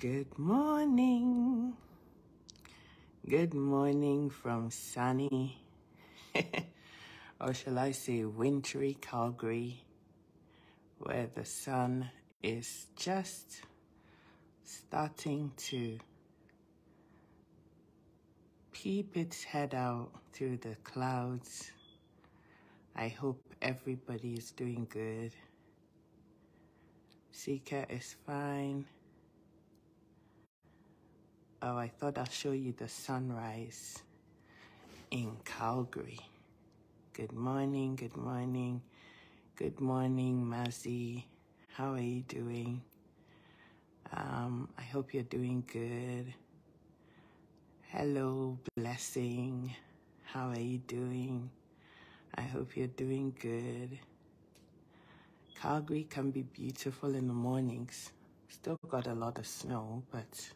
Good morning. Good morning from sunny, or shall I say wintry Calgary, where the sun is just starting to peep its head out through the clouds. I hope everybody is doing good. Sika is fine. Oh, I thought I'll show you the sunrise in Calgary. Good morning, good morning. Good morning, Mazzy. How are you doing? I hope you're doing good. Hello, Blessing. How are you doing? I hope you're doing good. Calgary can be beautiful in the mornings. Still got a lot of snow, but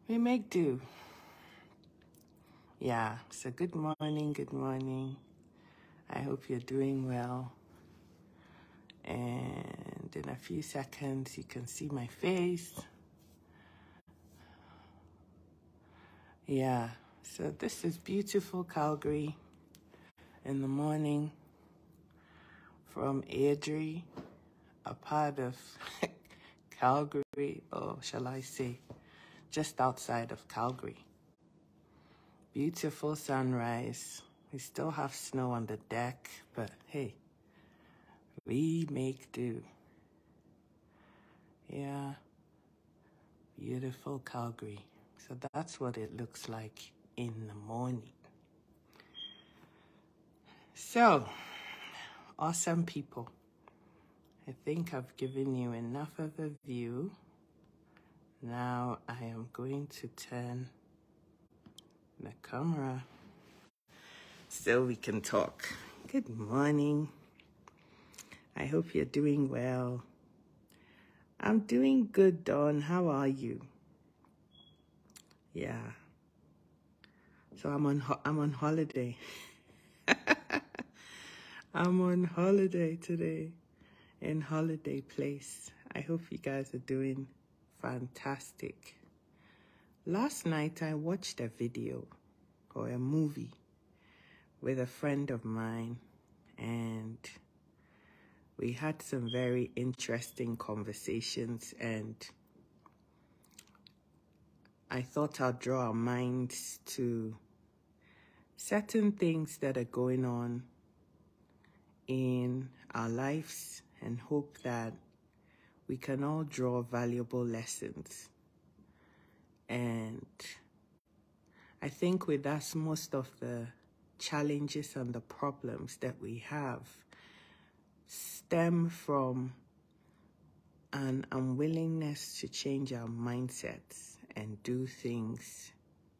we make do. Yeah, so good morning, good morning. I hope you're doing well. And in a few seconds, you can see my face. Yeah, so this is beautiful Calgary in the morning from Airdrie, a part of Calgary, or shall I say, just outside of Calgary. Beautiful sunrise. We still have snow on the deck, but hey, we make do. Yeah, beautiful Calgary. So that's what it looks like in the morning. So, awesome people. I think I've given you enough of a view. Now I am going to turn the camera so we can talk. Good morning. I hope you're doing well. I'm doing good, Dawn. How are you? Yeah. So I'm on holiday. I'm on holiday today in Holiday Place. I hope you guys are doing fantastic. Last night I watched a video or a movie with a friend of mine, and we had some very interesting conversations, and I thought I'd draw our minds to certain things that are going on in our lives and hope that we can all draw valuable lessons. And I think with us, most of the challenges and the problems that we have stem from an unwillingness to change our mindsets and do things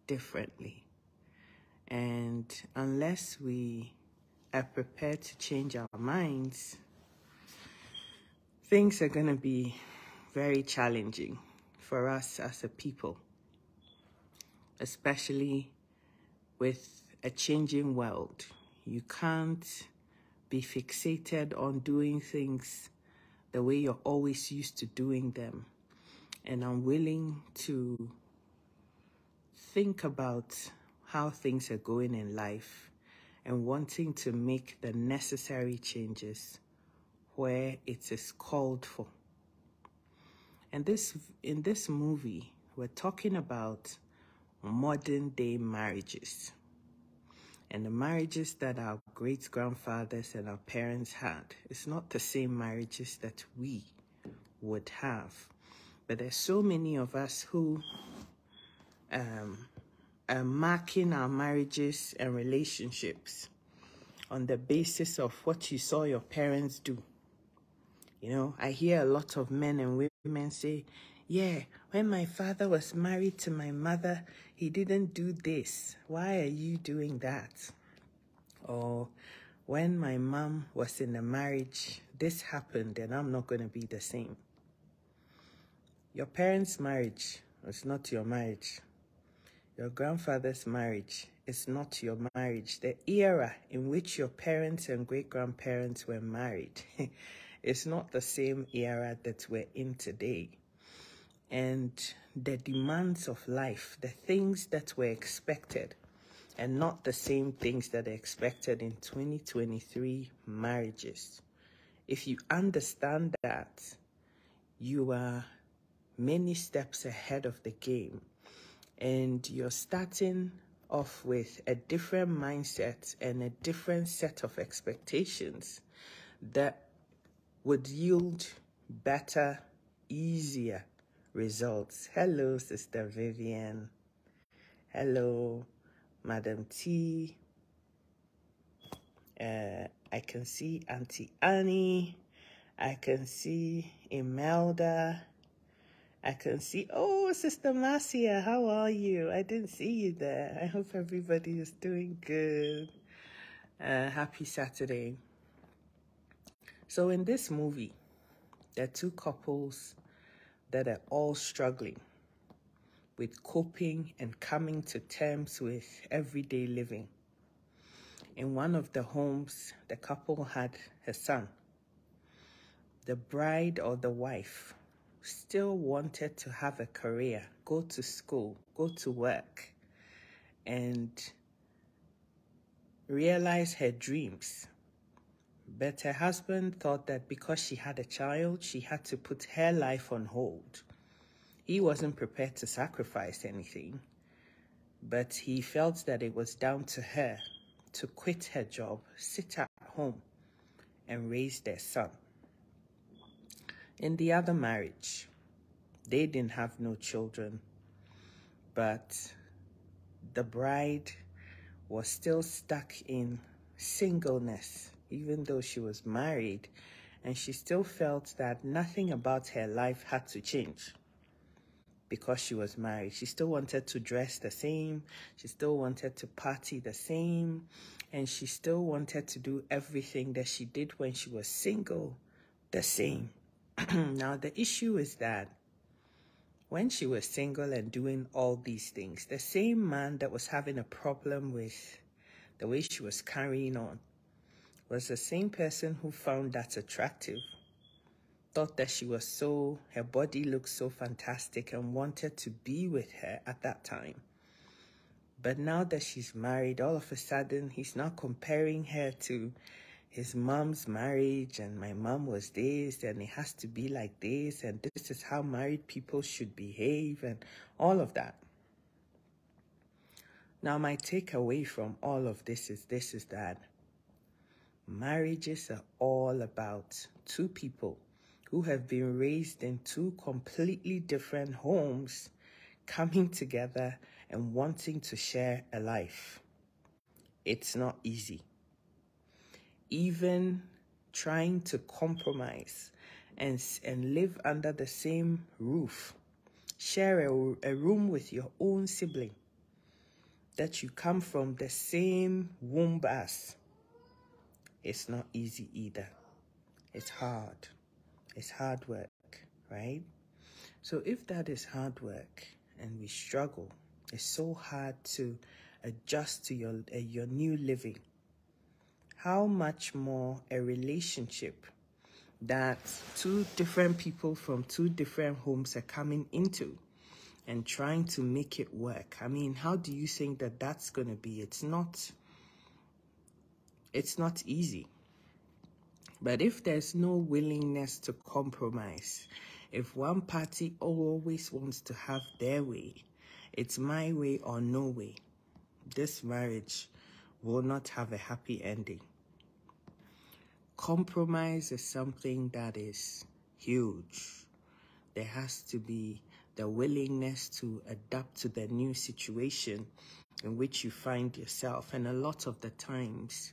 differently. And unless we are prepared to change our minds, things are going to be very challenging for us as a people, especially with a changing world. You can't be fixated on doing things the way you're always used to doing them, and unwilling to think about how things are going in life and wanting to make the necessary changes where it is called for. And in this movie, we're talking about modern day marriages and the marriages that our great-grandfathers and our parents had. It's not the same marriages that we would have, but there's so many of us who are marking our marriages and relationships on the basis of what you saw your parents do. You know, I hear a lot of men and women say, yeah, when my father was married to my mother, he didn't do this. Why are you doing that? Or when my mom was in a marriage, this happened and I'm not going to be the same. Your parents' marriage is not your marriage. Your grandfather's marriage is not your marriage. The era in which your parents and great-grandparents were married is not the same era that we're in today. and the demands of life, the things that were expected, and not the same things that are expected in 2023 marriages. If you understand that, you are many steps ahead of the game, and you're starting off with a different mindset and a different set of expectations that would yield better, easier results. Hello, Sister Vivian. Hello, Madam T. I can see Auntie Annie. I can see Imelda. I can see, oh, Sister Marcia, how are you? I didn't see you there. I hope everybody is doing good. Happy Saturday. So in this movie, there are two couples that are all struggling with coping and coming to terms with everyday living. In one of the homes, the couple had a son. The bride or the wife still wanted to have a career, go to school, go to work, and realize her dreams. But her husband thought that because she had a child, she had to put her life on hold. He wasn't prepared to sacrifice anything, but he felt that it was down to her to quit her job, sit at home, and raise their son. In the other marriage, they didn't have no children, but the bride was still stuck in singleness, even though she was married, and she still felt that nothing about her life had to change because she was married. She still wanted to dress the same, she still wanted to party the same, and she still wanted to do everything that she did when she was single the same. Now, the issue is that when she was single and doing all these things, the same man that was having a problem with the way she was carrying on was the same person who found that attractive, thought that she was her body looked so fantastic and wanted to be with her at that time. But now that she's married, all of a sudden, he's now comparing her to his mom's marriage, and my mom was this, and it has to be like this, and this is how married people should behave, and all of that. Now, my takeaway from all of this is that marriages are all about two people who have been raised in two completely different homes coming together and wanting to share a life. It's not easy. Even trying to compromise and live under the same roof, share a room with your own sibling that you come from the same womb as, it's not easy either. It's hard. It's hard work, right? So if that is hard work and we struggle, it's so hard to adjust to your new living, how much more a relationship that two different people from two different homes are coming into and trying to make it work? I mean, how do you think that that's going to be? It's not easy. But if there's no willingness to compromise, if one party always wants to have their way, it's my way or no way, this marriage will not have a happy ending. Compromise is something that is huge. There has to be the willingness to adapt to the new situation in which you find yourself. And a lot of the times,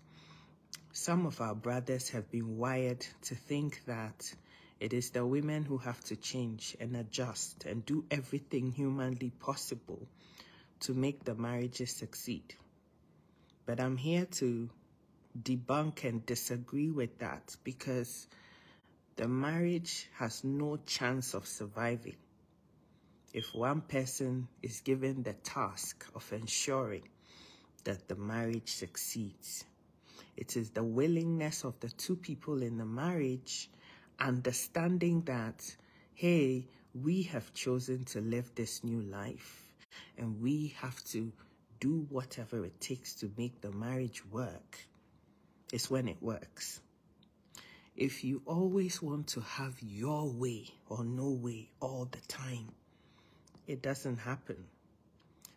some of our brothers have been wired to think that it is the women who have to change and adjust and do everything humanly possible to make the marriages succeed. But I'm here to debunk and disagree with that, because the marriage has no chance of surviving if one person is given the task of ensuring that the marriage succeeds. It is the willingness of the two people in the marriage understanding that, hey, We have chosen to live this new life, and we have to do whatever it takes to make the marriage work. It's when it works. If you always want to have your way or no way all the time, it doesn't happen.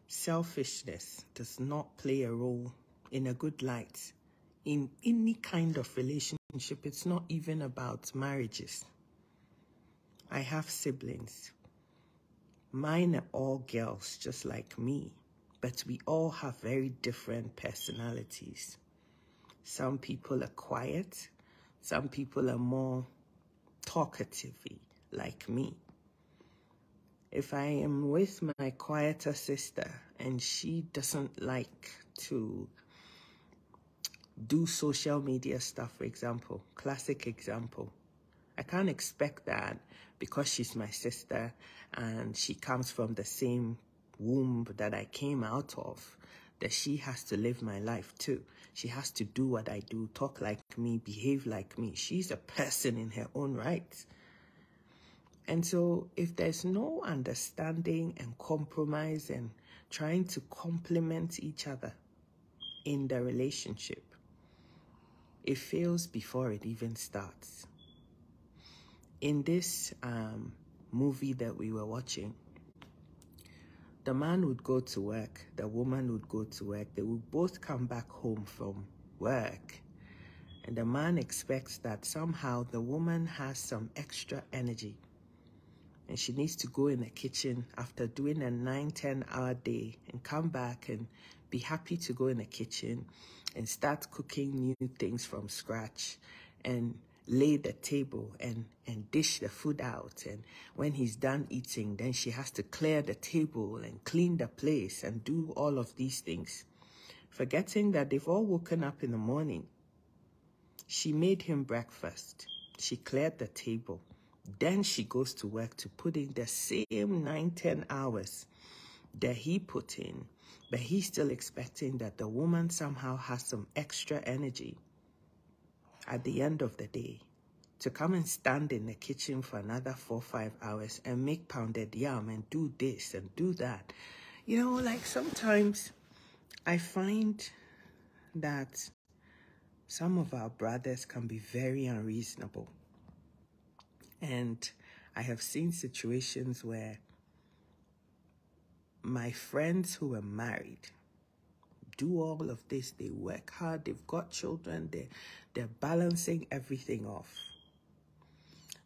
Selfishness does not play a role in a good light in any kind of relationship. It's not even about marriages. I have siblings. Mine are all girls, just like me, but we all have very different personalities. Some people are quiet. Some people are more talkative, like me. If I am with my quieter sister and she doesn't like to do social media stuff, for example, classic example, I can't expect that because she's my sister and she comes from the same womb that I came out of, that she has to live my life too. She has to do what I do, talk like me, behave like me. She's a person in her own right. And so if there's no understanding and compromise and trying to complement each other in the relationship, it fails before it even starts. In this movie that we were watching, the man would go to work, the woman would go to work, they would both come back home from work, and the man expects that somehow the woman has some extra energy and she needs to go in the kitchen after doing a 9-10 hour day and come back and be happy to go in the kitchen and start cooking new things from scratch and lay the table and dish the food out. And when he's done eating, then she has to clear the table and clean the place and do all of these things, forgetting that they've all woken up in the morning. She made him breakfast. She cleared the table. Then she goes to work to put in the same 9-10 hours that he put in, but he's still expecting that the woman somehow has some extra energy at the end of the day to come and stand in the kitchen for another 4-5 hours and make pounded yam and do this and do that. You know, like sometimes I find that some of our brothers can be very unreasonable. And I have seen situations where my friends who are married do all of this. They work hard, they've got children, they're balancing everything off.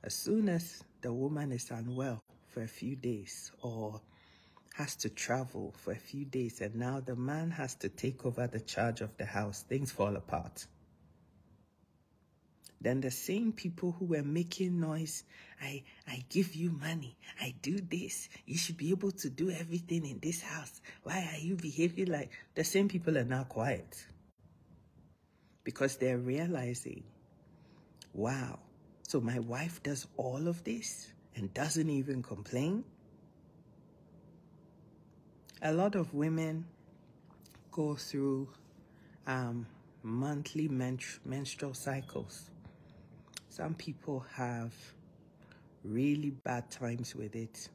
As soon as the woman is unwell for a few days or has to travel for a few days and now the man has to take over the charge of the house, things fall apart. Then the same people who were making noise, I give you money, I do this, you should be able to do everything in this house. Why are you behaving like... The same people are now quiet. Because they're realizing, wow, so my wife does all of this and doesn't even complain? A lot of women go through monthly menstrual cycles. Some people have really bad times with it.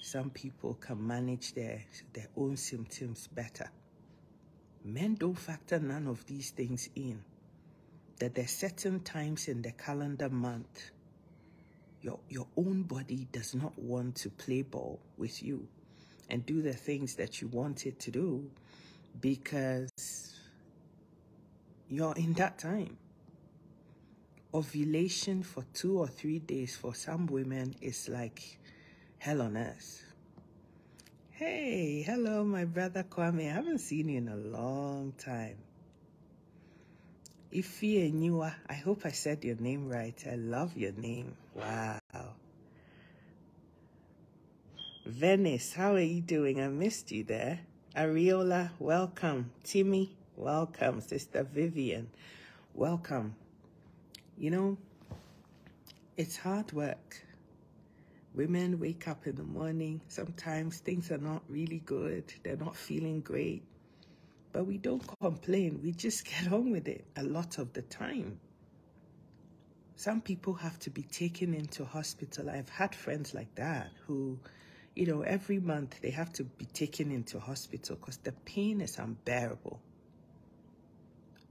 Some people can manage their own symptoms better. Men don't factor none of these things in. That there's certain times in the calendar month, your own body does not want to play ball with you and do the things that you want it to do because you're in that time. Ovulation for 2 or 3 days for some women is like hell on earth. Hey, hello, my brother Kwame. I haven't seen you in a long time. Ife Enyua, I hope I said your name right. I love your name. Wow. Venice, how are you doing? I missed you there. Ariola, welcome. Timmy, welcome. Sister Vivian, welcome. You know, it's hard work. Women wake up in the morning. Sometimes things are not really good. They're not feeling great. But we don't complain. We just get on with it a lot of the time. Some people have to be taken into hospital. I've had friends like that who, every month they have to be taken into hospital because the pain is unbearable.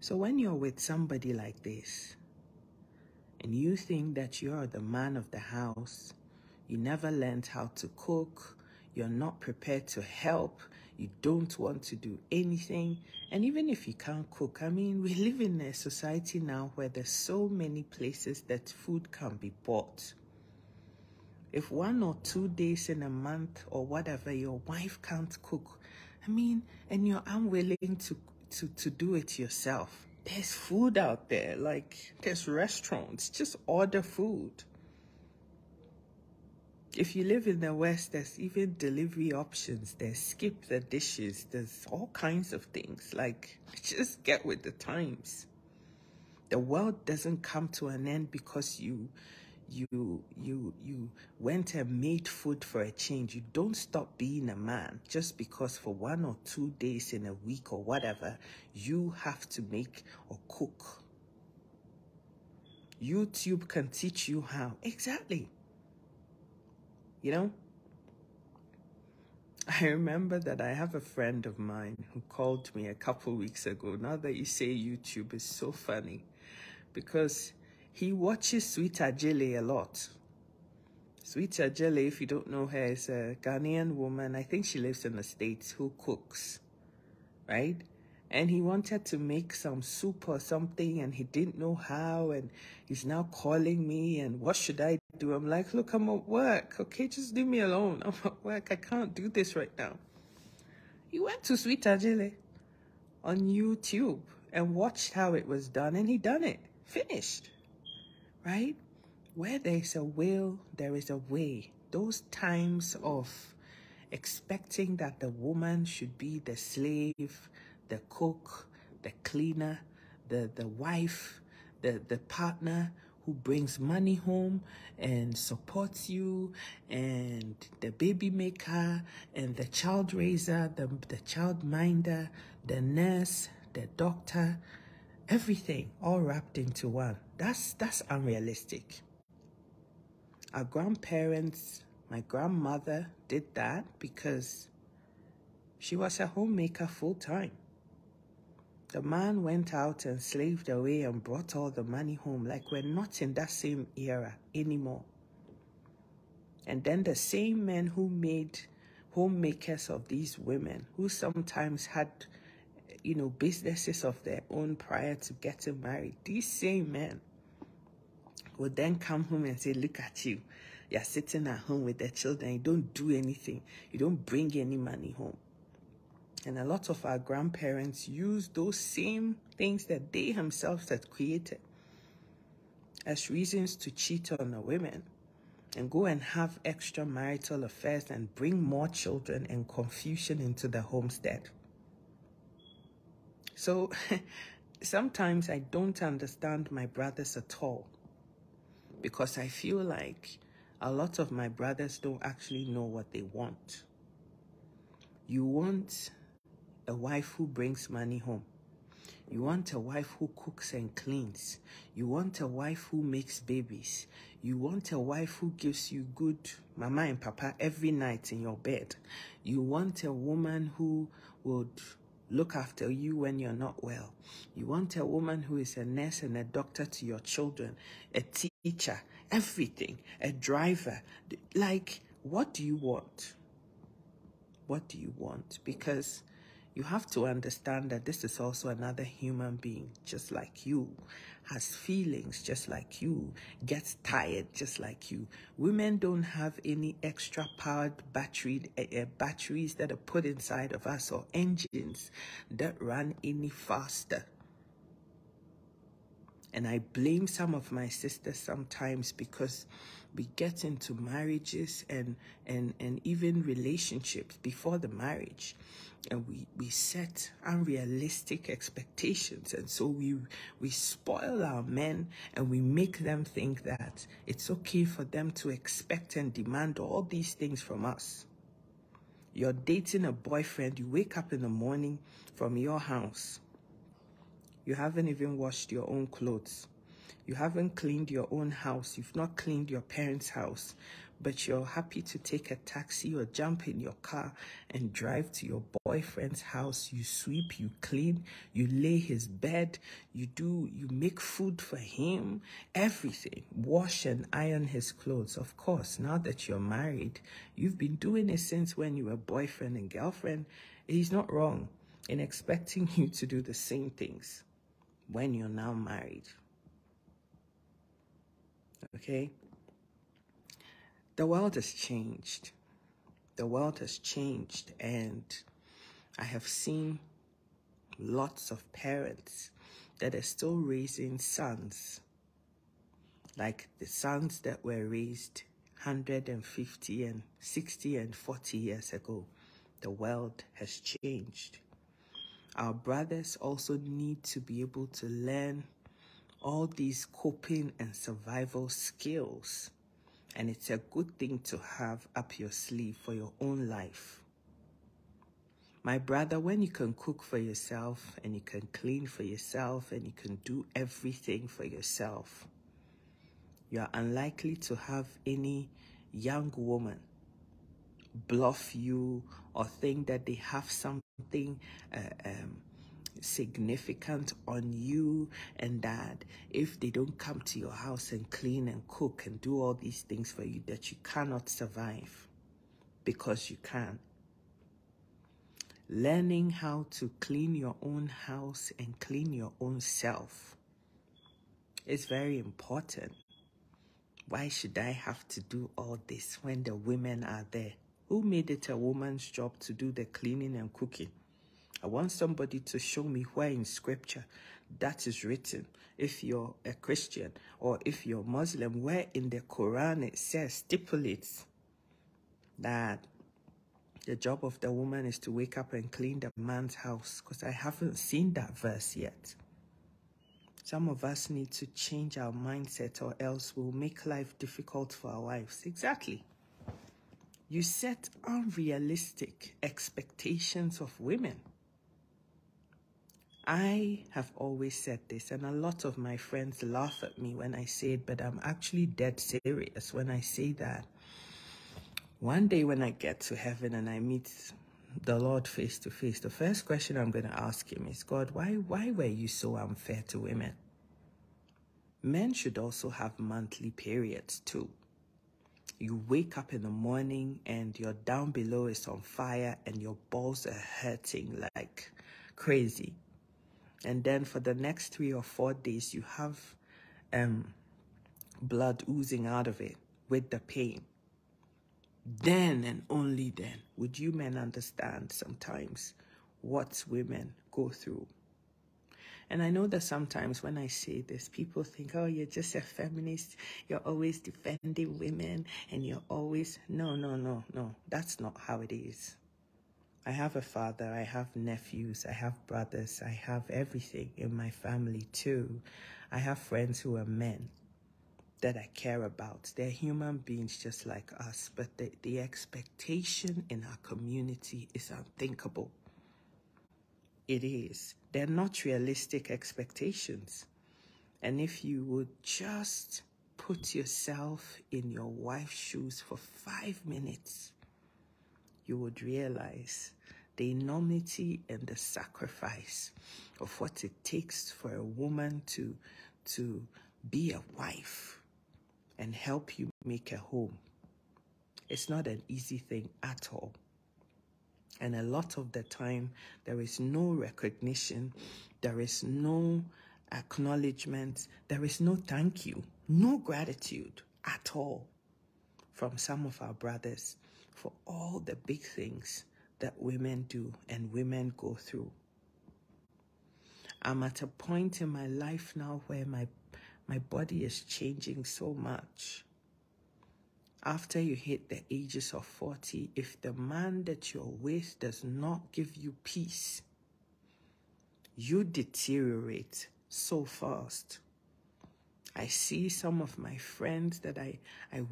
So when you're with somebody like this and you think that you're the man of the house, you never learned how to cook, you're not prepared to help, you don't want to do anything, and even if you can't cook, we live in a society now where there's so many places that food can be bought. If 1 or 2 days in a month or whatever your wife can't cook, and you're unwilling to do it yourself, there's food out there, like there's restaurants, just order food. If you live in the West, there's even delivery options. There's skip the dishes. There's all kinds of things. Like, just get with the times. The world doesn't come to an end because you went and made food for a change. You don't stop being a man just because for 1 or 2 days in a week or whatever, you have to make or cook. YouTube can teach you how. Exactly. I remember that I have a friend of mine who called me a couple weeks ago. Now that you say YouTube, is so funny because he watches Sweet Ajele a lot. Sweet Ajele, if you don't know her, is a Ghanaian woman. I think she lives in the States, who cooks, right? And he wanted to make some soup or something and he didn't know how, and he's now calling me and what should I do? I'm like, look, I'm at work, okay? Just leave me alone. I'm at work. I can't do this right now. He went to Sweet Ajele on YouTube and watched how it was done, and he done it. Finished, right? Where there is a will, there is a way. Those times of expecting that the woman should be the slave, the cook, the cleaner, the wife, the partner who brings money home and supports you, and the baby maker, and the child raiser, the child minder, the nurse, the doctor, everything all wrapped into one. That's unrealistic. Our grandparents, my grandmother did that because she was a homemaker full time. The man went out and slaved away and brought all the money home. Like, we're not in that same era anymore. And then the same men who made homemakers of these women, who sometimes had, businesses of their own prior to getting married, these same men would then come home and say, look at you. You're sitting at home with the children. You don't do anything. You don't bring any money home. And a lot of our grandparents use those same things that they themselves had created as reasons to cheat on the women and go and have extramarital affairs and bring more children and confusion into the homestead. So sometimes I don't understand my brothers at all, because I feel like a lot of my brothers don't actually know what they want. You want a wife who brings money home. You want a wife who cooks and cleans. You want a wife who makes babies. You want a wife who gives you good mama and papa every night in your bed. You want a woman who would look after you when you're not well. You want a woman who is a nurse and a doctor to your children, a teacher, everything, a driver. Like, what do you want? What do you want? Because you have to understand that this is also another human being, just like you, has feelings just like you, gets tired just like you. Women don't have any extra powered batteries that are put inside of us, or engines that run any faster. And I blame some of my sisters sometimes because we get into marriages and even relationships before the marriage, and we set unrealistic expectations, and so we spoil our men, and we make them think that it's okay for them to expect and demand all these things from us. You're dating a boyfriend, you wake up in the morning from your house, you haven't even washed your own clothes. You haven't cleaned your own house. You've not cleaned your parents' house, but you're happy to take a taxi or jump in your car and drive to your boyfriend's house. You sweep, you clean, you lay his bed, you make food for him, everything. Wash and iron his clothes. Of course, now that you're married, you've been doing it since when you were boyfriend and girlfriend. He's not wrong in expecting you to do the same things when you're now married. Okay? The world has changed. The world has changed, and I have seen lots of parents that are still raising sons, like the sons that were raised 150 and 60 and 40 years ago. The world has changed. Our brothers also need to be able to learn all these coping and survival skills. And it's a good thing to have up your sleeve for your own life. My brother, when you can cook for yourself and you can clean for yourself and you can do everything for yourself, you are unlikely to have any young woman bluff you or think that they have something significant on you, and that if they don't come to your house and clean and cook and do all these things for you, that you cannot survive, because you can. Learning how to clean your own house and clean your own self is very important. Why should I have to do all this when the women are there? Who made it a woman's job to do the cleaning and cooking? I want somebody to show me where in scripture that is written. If you're a Christian or if you're Muslim, where in the Quran it says, stipulates that the job of the woman is to wake up and clean the man's house, because I haven't seen that verse yet. Some of us need to change our mindset, or else we'll make life difficult for our wives. Exactly. You set unrealistic expectations of women. I have always said this, and a lot of my friends laugh at me when I say it, but I'm actually dead serious when I say that. One day when I get to heaven and I meet the Lord face to face, the first question I'm going to ask him is, God, why were you so unfair to women? Men should also have monthly periods too. You wake up in the morning and your down below is on fire and your balls are hurting like crazy. And then for the next 3 or 4 days, you have blood oozing out of it with the pain. Then and only then would you men understand sometimes what women go through. And I know that sometimes when I say this, people think, oh, you're just a feminist. You're always defending women and you're always... No. That's not how it is. I have a father, I have nephews, I have brothers, I have everything in my family too. I have friends who are men that I care about. They're human beings just like us, but the expectation in our community is unthinkable. It is. They're not realistic expectations. And if you would just put yourself in your wife's shoes for 5 minutes, you would realize the enormity and the sacrifice of what it takes for a woman to be a wife and help you make a home. It's not an easy thing at all. And a lot of the time, there is no recognition, there is no acknowledgement, there is no thank you, no gratitude at all from some of our brothers for all the big things that women do and women go through. I'm at a point in my life now where my body is changing so much. After you hit the ages of 40, if the man that you're with does not give you peace, you deteriorate so fast. I see some of my friends that I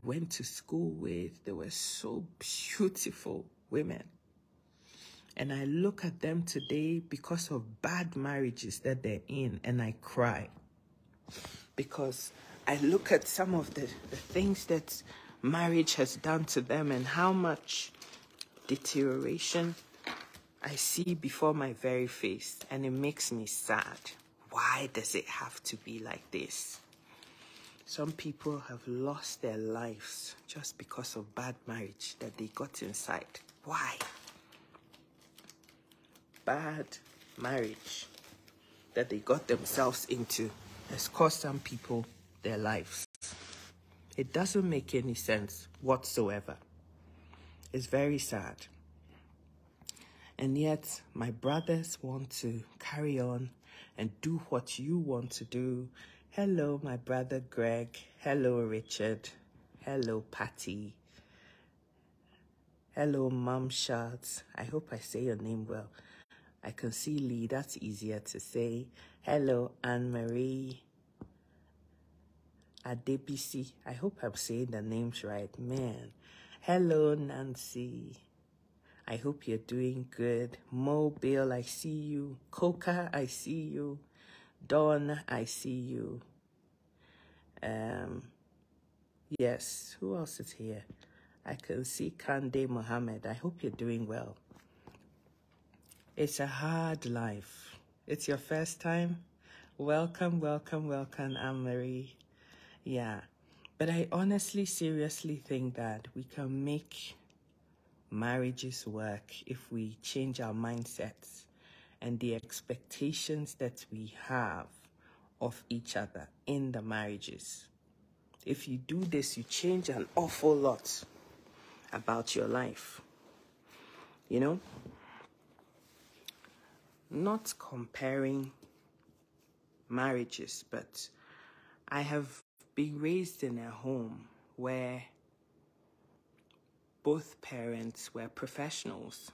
went to school with. They were so beautiful women. And I look at them today because of bad marriages that they're in, and I cry. because I look at some of the things that marriage has done to them and how much deterioration I see before my very face, and it makes me sad. Why does it have to be like this? Some people have lost their lives just because of bad marriage that they got inside. Why? Bad marriage that they got themselves into has cost some people their lives. It doesn't make any sense whatsoever. It's very sad. And yet, my brothers want to carry on and do what you want to do. Hello, my brother Greg. Hello, Richard. Hello, Patty. Hello, Mom Shots. I hope I say your name well. I can see Lee. That's easier to say. Hello, Anne-Marie. Adebisi. I hope I'm saying the names right. Man. Hello, Nancy. I hope you're doing good. Mobile, I see you. Coca, I see you. Dawn, I see you. Yes, who else is here? I can see Kande Mohammed. I hope you're doing well. It's a hard life. It's your first time? Welcome, welcome, welcome, Anne-Marie. Yeah, but I honestly, seriously think that we can make marriages work if we change our mindsets and the expectations that we have of each other in the marriages. If you do this, you change an awful lot about your life. You know? Not comparing marriages, but I have been raised in a home where both parents were professionals.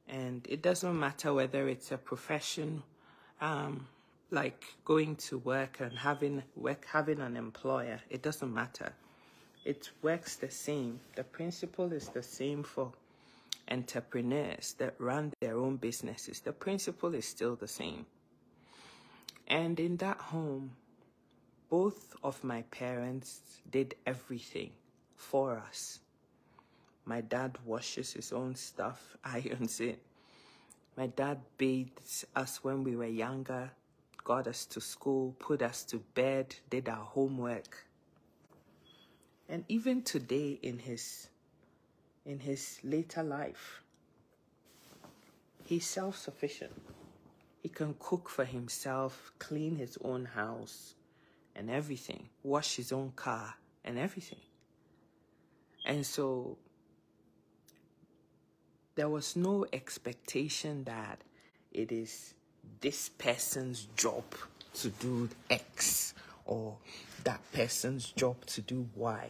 And it doesn't matter whether it's a profession, like going to work and having an employer. It doesn't matter. It works the same. The principle is the same for entrepreneurs that run their own businesses. The principle is still the same. And in that home, both of my parents did everything for us. My dad washes his own stuff, irons it. My dad bathed us when we were younger, got us to school, put us to bed, did our homework. And even today in his later life, he's self-sufficient. He can cook for himself, clean his own house and everything, wash his own car and everything. And so there was no expectation that it is this person's job to do X or that person's job to do Y.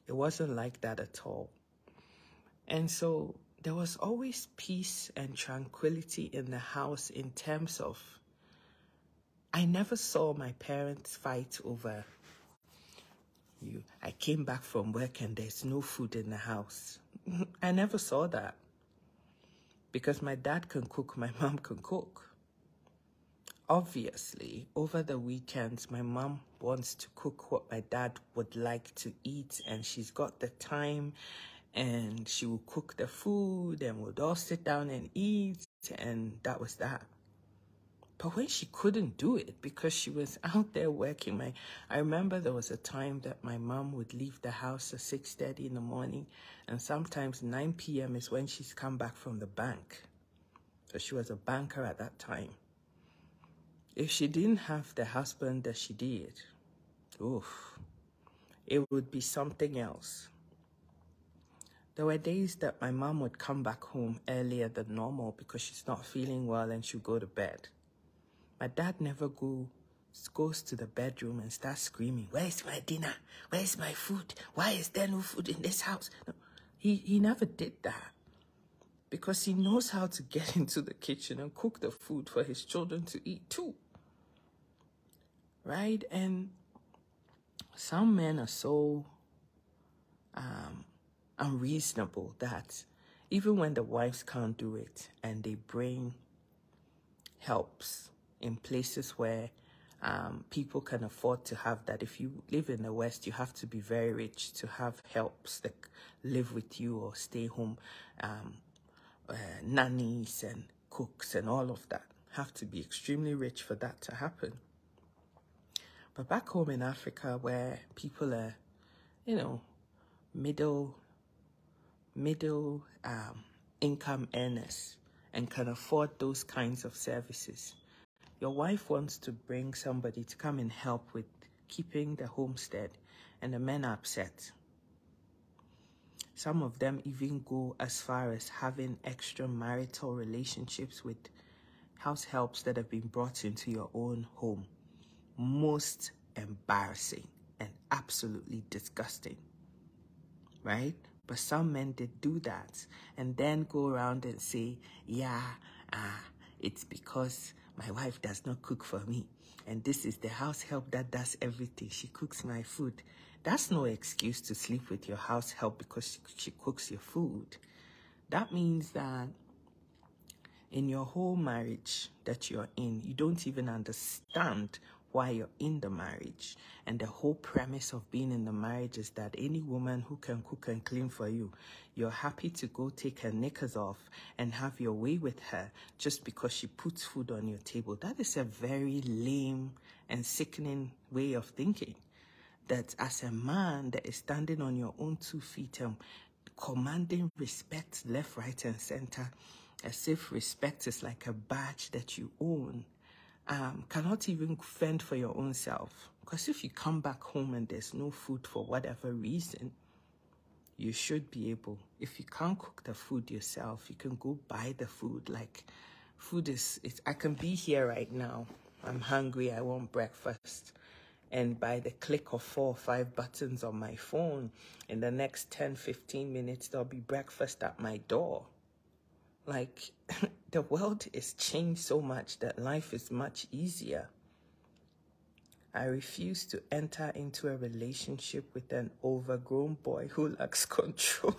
It wasn't like that at all. And so there was always peace and tranquility in the house in terms of, I never saw my parents fight over you. I came back from work and there's no food in the house. I never saw that. Because my dad can cook, my mom can cook. Obviously, over the weekends, my mom wants to cook what my dad would like to eat, and she's got the time, and she will cook the food, and we'll all sit down and eat, and that was that. But when she couldn't do it because she was out there working, I remember there was a time that my mom would leave the house at 6:30 in the morning, and sometimes 9 p.m. is when she's come back from the bank. So she was a banker at that time. If she didn't have the husband that she did, it would be something else. There were days that my mom would come back home earlier than normal because she's not feeling well and she'll go to bed. My dad never goes to the bedroom and starts screaming, "Where's my dinner? Where's my food? Why is there no food in this house?" No, he never did that because he knows how to get into the kitchen and cook the food for his children to eat too. Right? And some men are so unreasonable that even when the wives can't do it and they bring helps in places where People can afford to have that. If you live in the West, you have to be very rich to have helps that live with you or stay home, nannies and cooks and all of that. Have to be extremely rich for that to happen. But back home in Africa, where people are, middle income earners and can afford those kinds of services, your wife wants to bring somebody to come and help with keeping the homestead, and the men are upset. Some of them even go as far as having extramarital relationships with house helps that have been brought into your own home. Most embarrassing and absolutely disgusting, right? But some men did do that and then go around and say, it's because my wife does not cook for me, and this is the house help that does everything. She cooks my food. That's no excuse to sleep with your house help because she cooks your food. That means that in your whole marriage that you're in, you don't even understand why you're in the marriage. And the whole premise of being in the marriage is that any woman who can cook and clean for you, you're happy to go take her knickers off and have your way with her just because she puts food on your table. That is a very lame and sickening way of thinking. That as a man that is standing on your own 2 feet and commanding respect left, right, and center, as if respect is like a badge that you own, cannot even fend for your own self. Because if you come back home and there's no food for whatever reason, you should be able. If you can't cook the food yourself, you can go buy the food. Like, food is, I can be here right now. I'm hungry, I want breakfast. And by the click of 4 or 5 buttons on my phone, in the next 10, 15 minutes, there'll be breakfast at my door. Like, the world is changed so much that life is much easier. I refuse to enter into a relationship with an overgrown boy who lacks control.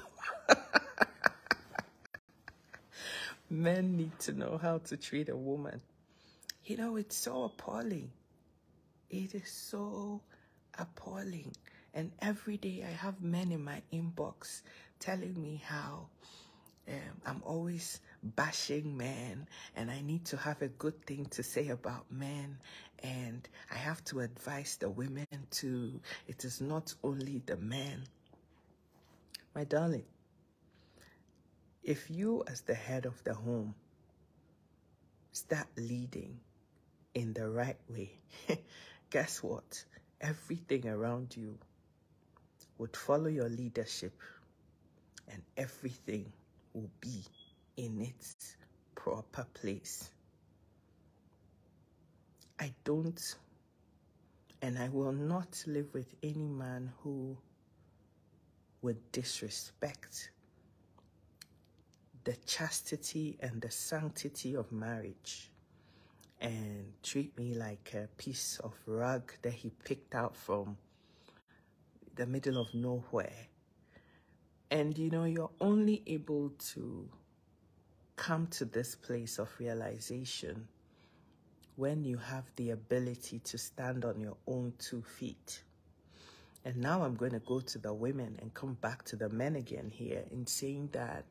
Men need to know how to treat a woman. It's so appalling. It is so appalling. And every day I have men in my inbox telling me how I'm always bashing men and I need to have a good thing to say about men, and I have to advise the women too. It is not only the men. My darling, if you as the head of the home start leading in the right way, guess what? Everything around you would follow your leadership and everything will be in its proper place. I don't and I will not live with any man who would disrespect the chastity and the sanctity of marriage and treat me like a piece of rug that he picked out from the middle of nowhere. And you're only able to come to this place of realization when you have the ability to stand on your own 2 feet. And now I'm going to go to the women and come back to the men again here in saying that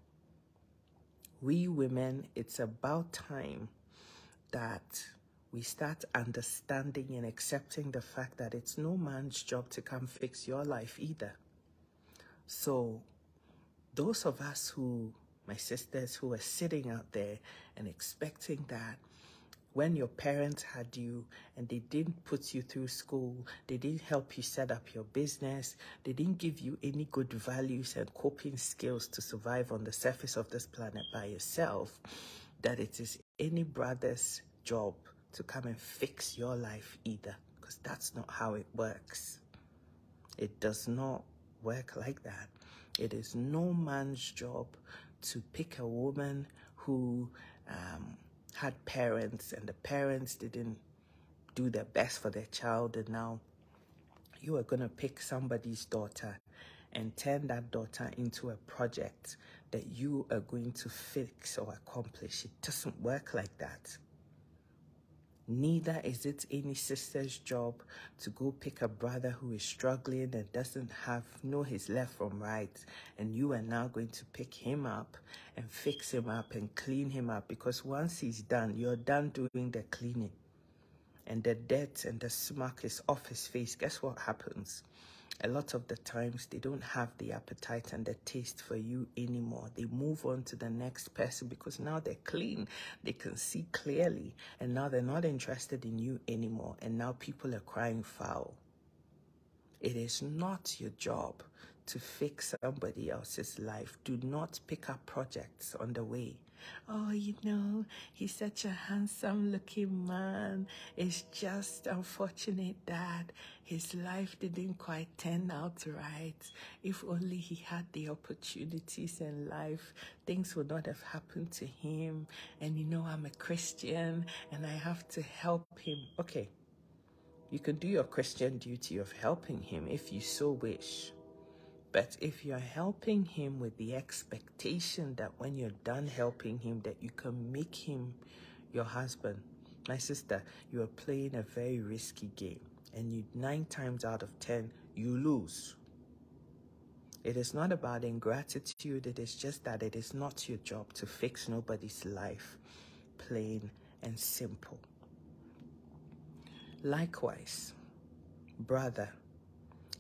we women, it's about time that we start understanding and accepting the fact that it's no man's job to come fix your life either. So those of us my sisters who are sitting out there and expecting that when your parents had you and they didn't put you through school, they didn't help you set up your business, they didn't give you any good values and coping skills to survive on the surface of this planet by yourself, that it is any brother's job to come and fix your life either, because that's not how it works. It does not work like that. It is no man's job to pick a woman who had parents and the parents didn't do their best for their child, and now you are going to pick somebody's daughter and turn that daughter into a project that you are going to fix or accomplish. It doesn't work like that. Neither is it any sister's job to go pick a brother who is struggling and doesn't know his left from right, and you are now going to pick him up and fix him up and clean him up, because once he's done, you're done doing the cleaning and the dirt and the smack is off his face. Guess what happens? A lot of the times they don't have the appetite and the taste for you anymore. They move on to the next person because now they're clean. They can see clearly, and now they're not interested in you anymore. And now people are crying foul. It is not your job to fix somebody else's life. Do not pick up projects on the way. Oh, you know, he's such a handsome looking man. It's just unfortunate that his life didn't quite turn out right. If only he had the opportunities in life, things would not have happened to him. And you know, I'm a Christian and I have to help him. Okay, you can do your Christian duty of helping him if you so wish. But if you're helping him with the expectation that when you're done helping him, that you can make him your husband, my sister, you are playing a very risky game. And 9 times out of 10, you lose. It is not about ingratitude. It is just that it is not your job to fix nobody's life. Plain and simple. Likewise, brother,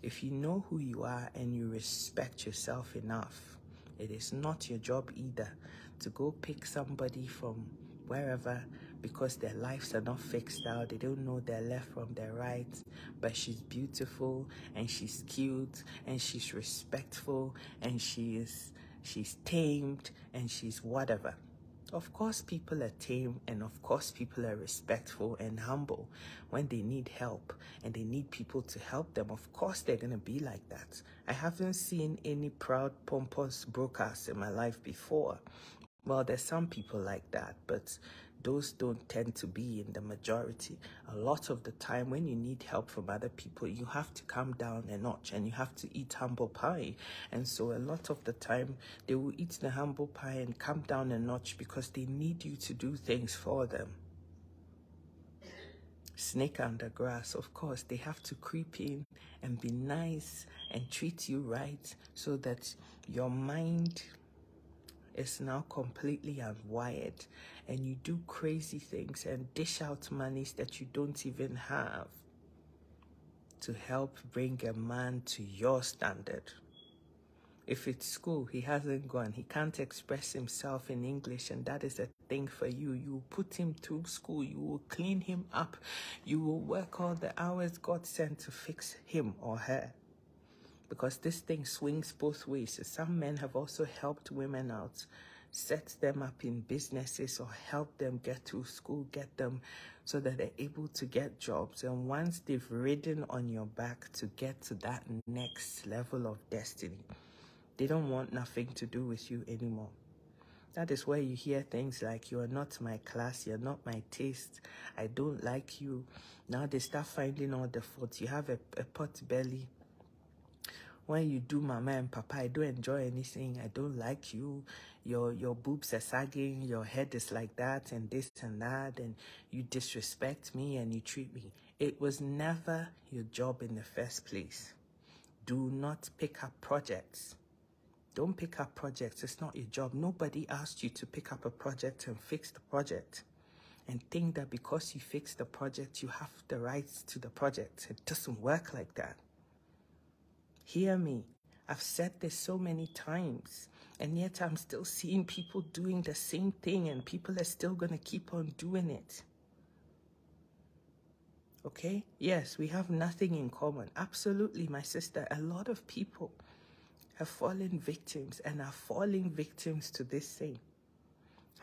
if you know who you are and you respect yourself enough, it is not your job either to go pick somebody from wherever because their lives are not fixed out. They don't know their left from their right, but she's beautiful and she's cute and she's respectful and she's tamed and she's whatever. Of course, people are tame, and of course, people are respectful and humble. When they need help and they need people to help them, of course, they're going to be like that. I haven't seen any proud, pompous brokers in my life before. Well, there's some people like that, but those don't tend to be in the majority. A lot of the time, when you need help from other people, you have to come down a notch and you have to eat humble pie. And so a lot of the time, they will eat the humble pie and come down a notch because they need you to do things for them. Snake under grass, of course, they have to creep in and be nice and treat you right so that your mind is now completely unwired and you do crazy things and dish out monies that you don't even have to help bring a man to your standard. If it's school, he hasn't gone, he can't express himself in English, and that is a thing for you. You put him through school, you will clean him up, you will work all the hours God sent to fix him or her. Because this thing swings both ways. Some men have also helped women out, set them up in businesses or help them get through school, get them so that they're able to get jobs. And once they've ridden on your back to get to that next level of destiny, they don't want nothing to do with you anymore. That is where you hear things like, you are not my class, you're not my taste, I don't like you. Now they start finding all the faults. You have a pot belly. When you do mama and papa, I don't enjoy anything, I don't like you, your boobs are sagging, your head is like that and this and that, and you disrespect me and you treat me. It was never your job in the first place. Do not pick up projects. Don't pick up projects. It's not your job. Nobody asked you to pick up a project and fix the project and think that because you fix the project, you have the rights to the project. It doesn't work like that. Hear me. I've said this so many times, and yet I'm still seeing people doing the same thing, and people are still going to keep on doing it. Okay? Yes, we have nothing in common. Absolutely, my sister. A lot of people have fallen victims and are falling victims to this thing.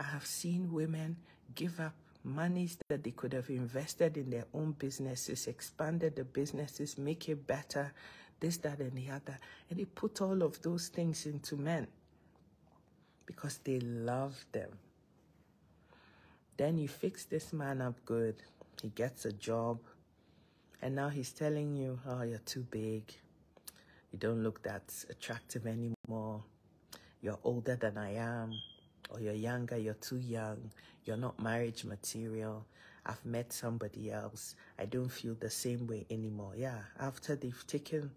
I have seen women give up monies that they could have invested in their own businesses, expanded the businesses, make it better, this, that, and the other. And they put all of those things into men because they love them. Then you fix this man up good. He gets a job. And now he's telling you, oh, you're too big. You don't look that attractive anymore. You're older than I am. Or you're younger, you're too young. You're not marriage material. I've met somebody else. I don't feel the same way anymore. Yeah, after they've taken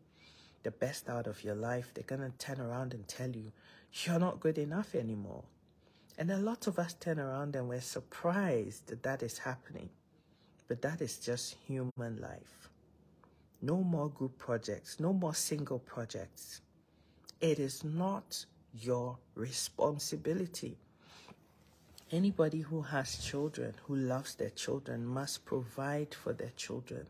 the best out of your life, they're going to turn around and tell you, you're not good enough anymore. And a lot of us turn around and we're surprised that that is happening. But that is just human life. No more group projects, no more single projects. It is not your responsibility. Anybody who has children, who loves their children, must provide for their children,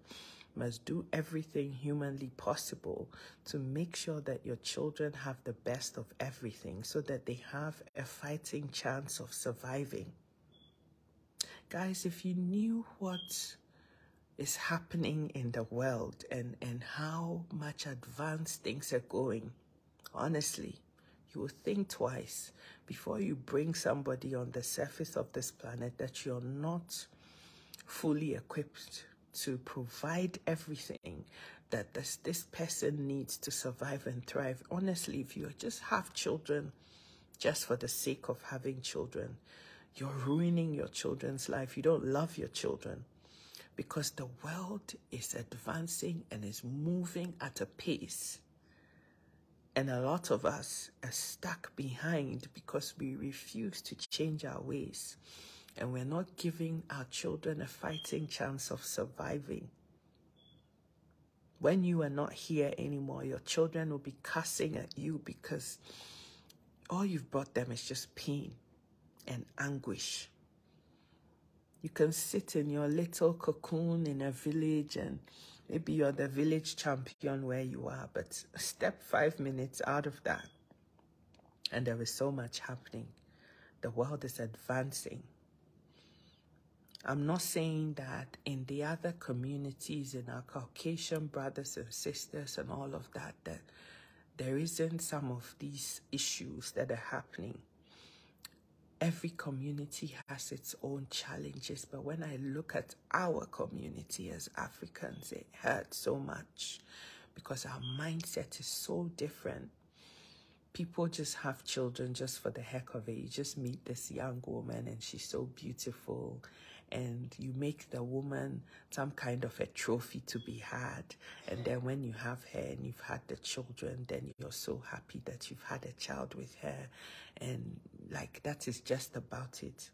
must do everything humanly possible to make sure that your children have the best of everything so that they have a fighting chance of surviving. Guys, if you knew what is happening in the world and how much advanced things are going, honestly, you will think twice before you bring somebody on the surface of this planet that you're not fully equipped to provide everything that this person needs to survive and thrive. Honestly, if you just have children just for the sake of having children, you're ruining your children's life. You don't love your children, because the world is advancing and is moving at a pace. And a lot of us are stuck behind because we refuse to change our ways. And we're not giving our children a fighting chance of surviving. When you are not here anymore, your children will be cussing at you because all you've brought them is just pain and anguish. You can sit in your little cocoon in a village and maybe you're the village champion where you are, but step 5 minutes out of that and there is so much happening. The world is advancing. I'm not saying that in the other communities, in our Caucasian brothers and sisters and all of that, that there isn't some of these issues that are happening. Every community has its own challenges, but when I look at our community as Africans, it hurts so much because our mindset is so different. People just have children just for the heck of it. You just meet this young woman and she's so beautiful, and you make the woman some kind of a trophy to be had. And then when you have her and you've had the children, then you're so happy that you've had a child with her. And like, that is just about it.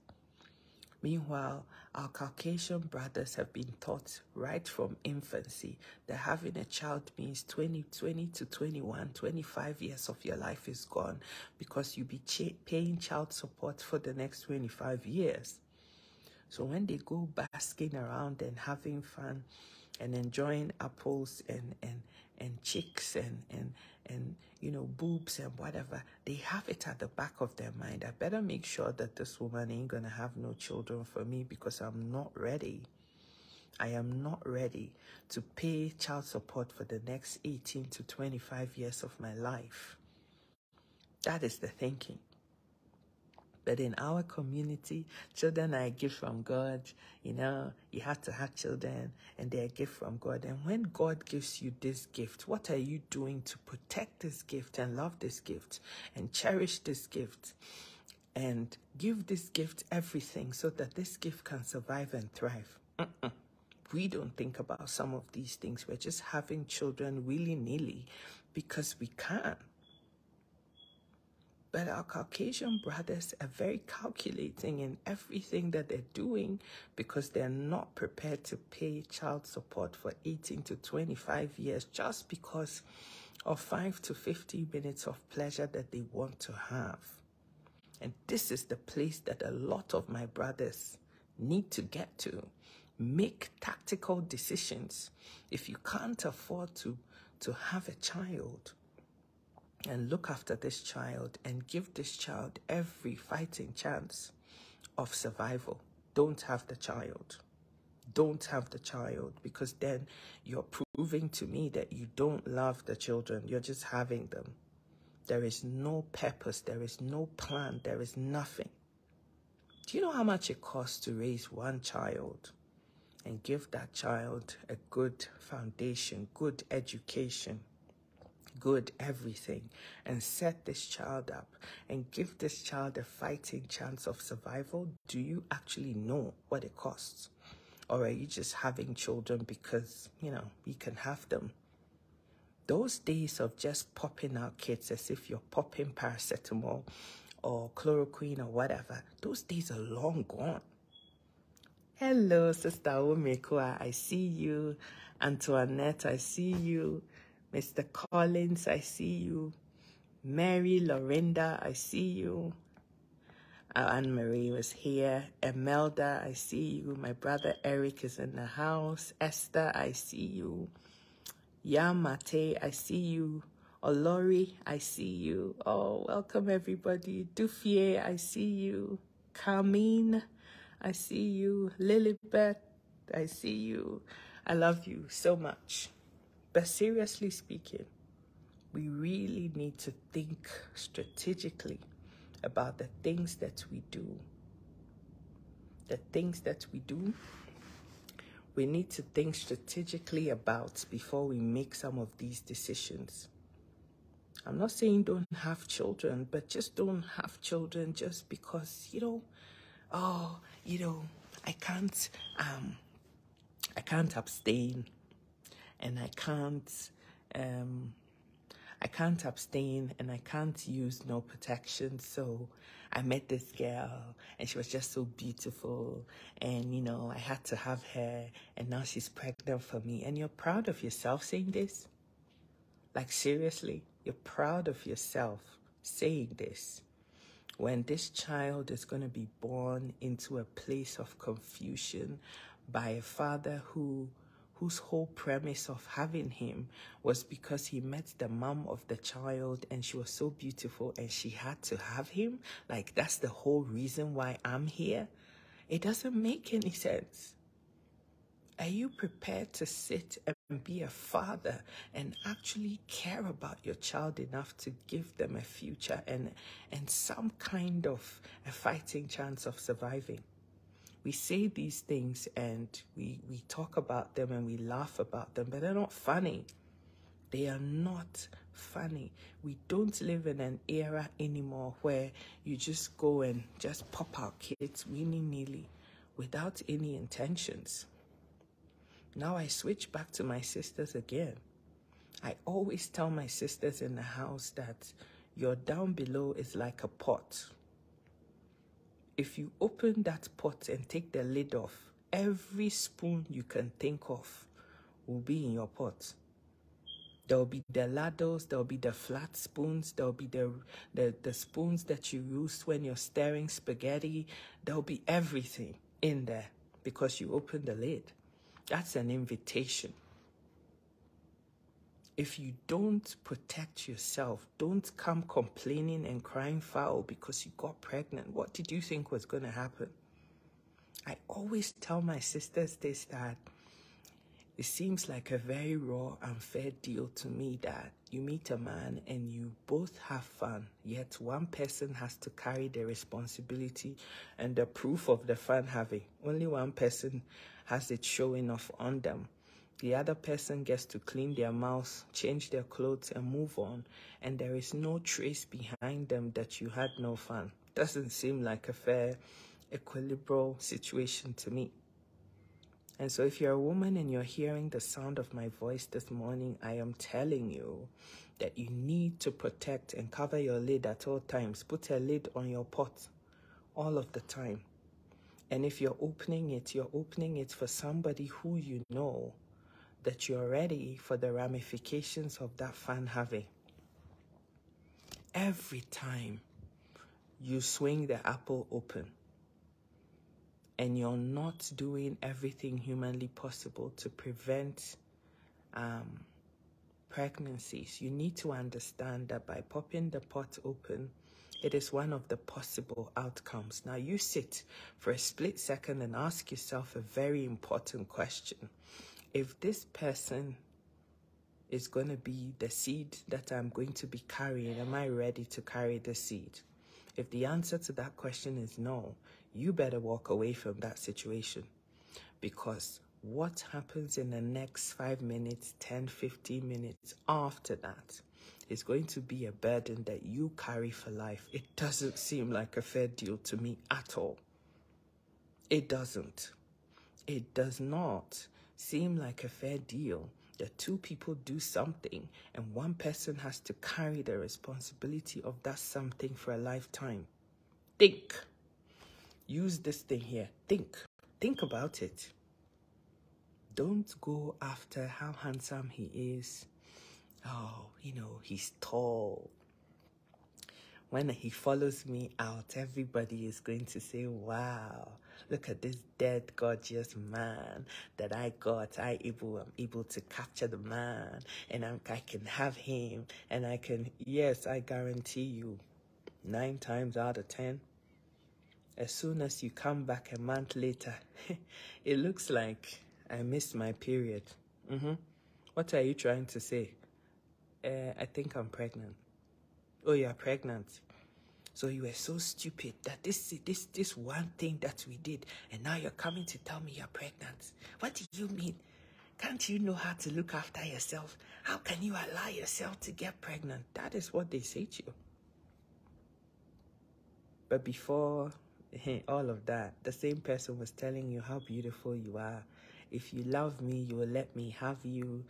Meanwhile, our Caucasian brothers have been taught right from infancy that having a child means 20 to 21, 25 years of your life is gone because you'll be paying child support for the next 25 years. So when they go basking around and having fun and enjoying apples and chicks and you know, boobs and whatever, they have it at the back of their mind. I better make sure that this woman ain't gonna have no children for me because I'm not ready. I am not ready to pay child support for the next 18 to 25 years of my life. That is the thinking. But in our community, children are a gift from God. You know, you have to have children and they're a gift from God. And when God gives you this gift, what are you doing to protect this gift and love this gift and cherish this gift and give this gift everything so that this gift can survive and thrive? We don't think about some of these things. We're just having children willy-nilly because we can. But our Caucasian brothers are very calculating in everything that they're doing because they're not prepared to pay child support for 18 to 25 years just because of 5 to 50 minutes of pleasure that they want to have. And this is the place that a lot of my brothers need to get to. Make tactical decisions. If you can't afford to have a child, and look after this child and give this child every fighting chance of survival, don't have the child. Don't have the child, because then you're proving to me that you don't love the children. You're just having them. There is no purpose. There is no plan. There is nothing. Do you know how much it costs to raise one child and give that child a good foundation, good education, good everything, and set this child up and give this child a fighting chance of survival? Do you actually know what it costs? Or are you just having children because, you know, you can have them? Those days of just popping out kids as if you're popping paracetamol or chloroquine or whatever, those days are long gone. Hello, Sister Omekwa, I see you. Antoinette, I see you. Mr. Collins, I see you. Mary, Lorinda, I see you. Anne-Marie was here. Emelda, I see you. My brother Eric is in the house. Esther, I see you. Yamate, I see you. Olori, I see you. Oh, welcome everybody. Dufie, I see you. Carmine, I see you. Lilibet, I see you. I love you so much. But seriously speaking, we really need to think strategically about the things that we do. The things that we do, we need to think strategically about before we make some of these decisions. I'm not saying don't have children, but just don't have children just because, I can't abstain, and I can't abstain and I can't use no protection. So I met this girl and she was just so beautiful. And, I had to have her and now she's pregnant for me. And you're proud of yourself saying this? Like seriously, you're proud of yourself saying this when this child is going to be born into a place of confusion by a father whose whole premise of having him was because he met the mom of the child and she was so beautiful and she had to have him. Like, that's the whole reason why I'm here. It doesn't make any sense. Are you prepared to sit and be a father and actually care about your child enough to give them a future and some kind of a fighting chance of surviving? We say these things and we talk about them and we laugh about them, but they're not funny. They are not funny. We don't live in an era anymore where you just go and just pop out kids willy-nilly without any intentions. Now I switch back to my sisters again. I always tell my sisters in the house that your down below is like a pot. If you open that pot and take the lid off, every spoon you can think of will be in your pot. There will be the ladles, there will be the flat spoons, there will be the spoons that you use when you're stirring spaghetti. There will be everything in there because you opened the lid. That's an invitation. If you don't protect yourself, don't come complaining and crying foul because you got pregnant. What did you think was going to happen? I always tell my sisters this, that it seems like a very raw, unfair deal to me that you meet a man and you both have fun, yet one person has to carry the responsibility and the proof of the fun having. Only one person has it showing off on them. The other person gets to clean their mouth, change their clothes, and move on. And there is no trace behind them that you had no fun. Doesn't seem like a fair, equilibrium situation to me. And so if you're a woman and you're hearing the sound of my voice this morning, I am telling you that you need to protect and cover your lid at all times. Put a lid on your pot all of the time. And if you're opening it for somebody who you know that you're ready for the ramifications of that fun having. Every time you swing the apple open and you're not doing everything humanly possible to prevent pregnancies, you need to understand that by popping the pot open, it is one of the possible outcomes. Now you sit for a split second and ask yourself a very important question. If this person is going to be the seed that I'm going to be carrying, am I ready to carry the seed? If the answer to that question is no, you better walk away from that situation, because what happens in the next 5 minutes, 10, 15 minutes after that is going to be a burden that you carry for life. It doesn't seem like a fair deal to me at all. It doesn't. It does not seem like a fair deal that two people do something and one person has to carry the responsibility of that something for a lifetime. Think. Use this thing here. Think. Think about it. Don't go after how handsome he is. Oh, he's tall. When he follows me out, everybody is going to say, wow, look at this dead, gorgeous man that I got. I'm able to capture the man, and I can have him, and yes, I guarantee you, 9 times out of 10, as soon as you come back a month later, it looks like I missed my period. What are you trying to say? I think I'm pregnant. Oh, you're pregnant. So you were so stupid that this one thing that we did, and now you're coming to tell me you're pregnant. What do you mean? Can't you know how to look after yourself? How can you allow yourself to get pregnant? That is what they say to you. But before all of that, the same person was telling you how beautiful you are. If you love me, you will let me have you.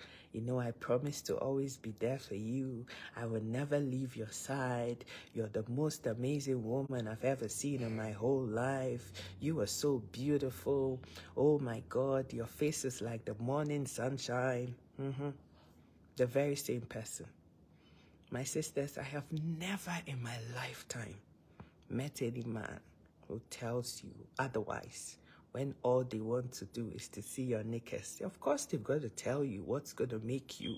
I promise to always be there for you. I will never leave your side. You're the most amazing woman I've ever seen in my whole life. You are so beautiful. Oh my God, your face is like the morning sunshine. The very same person. My sisters, I have never in my lifetime met any man who tells you otherwise when all they want to do is to see your knickers. Of course, they've got to tell you what's going to make you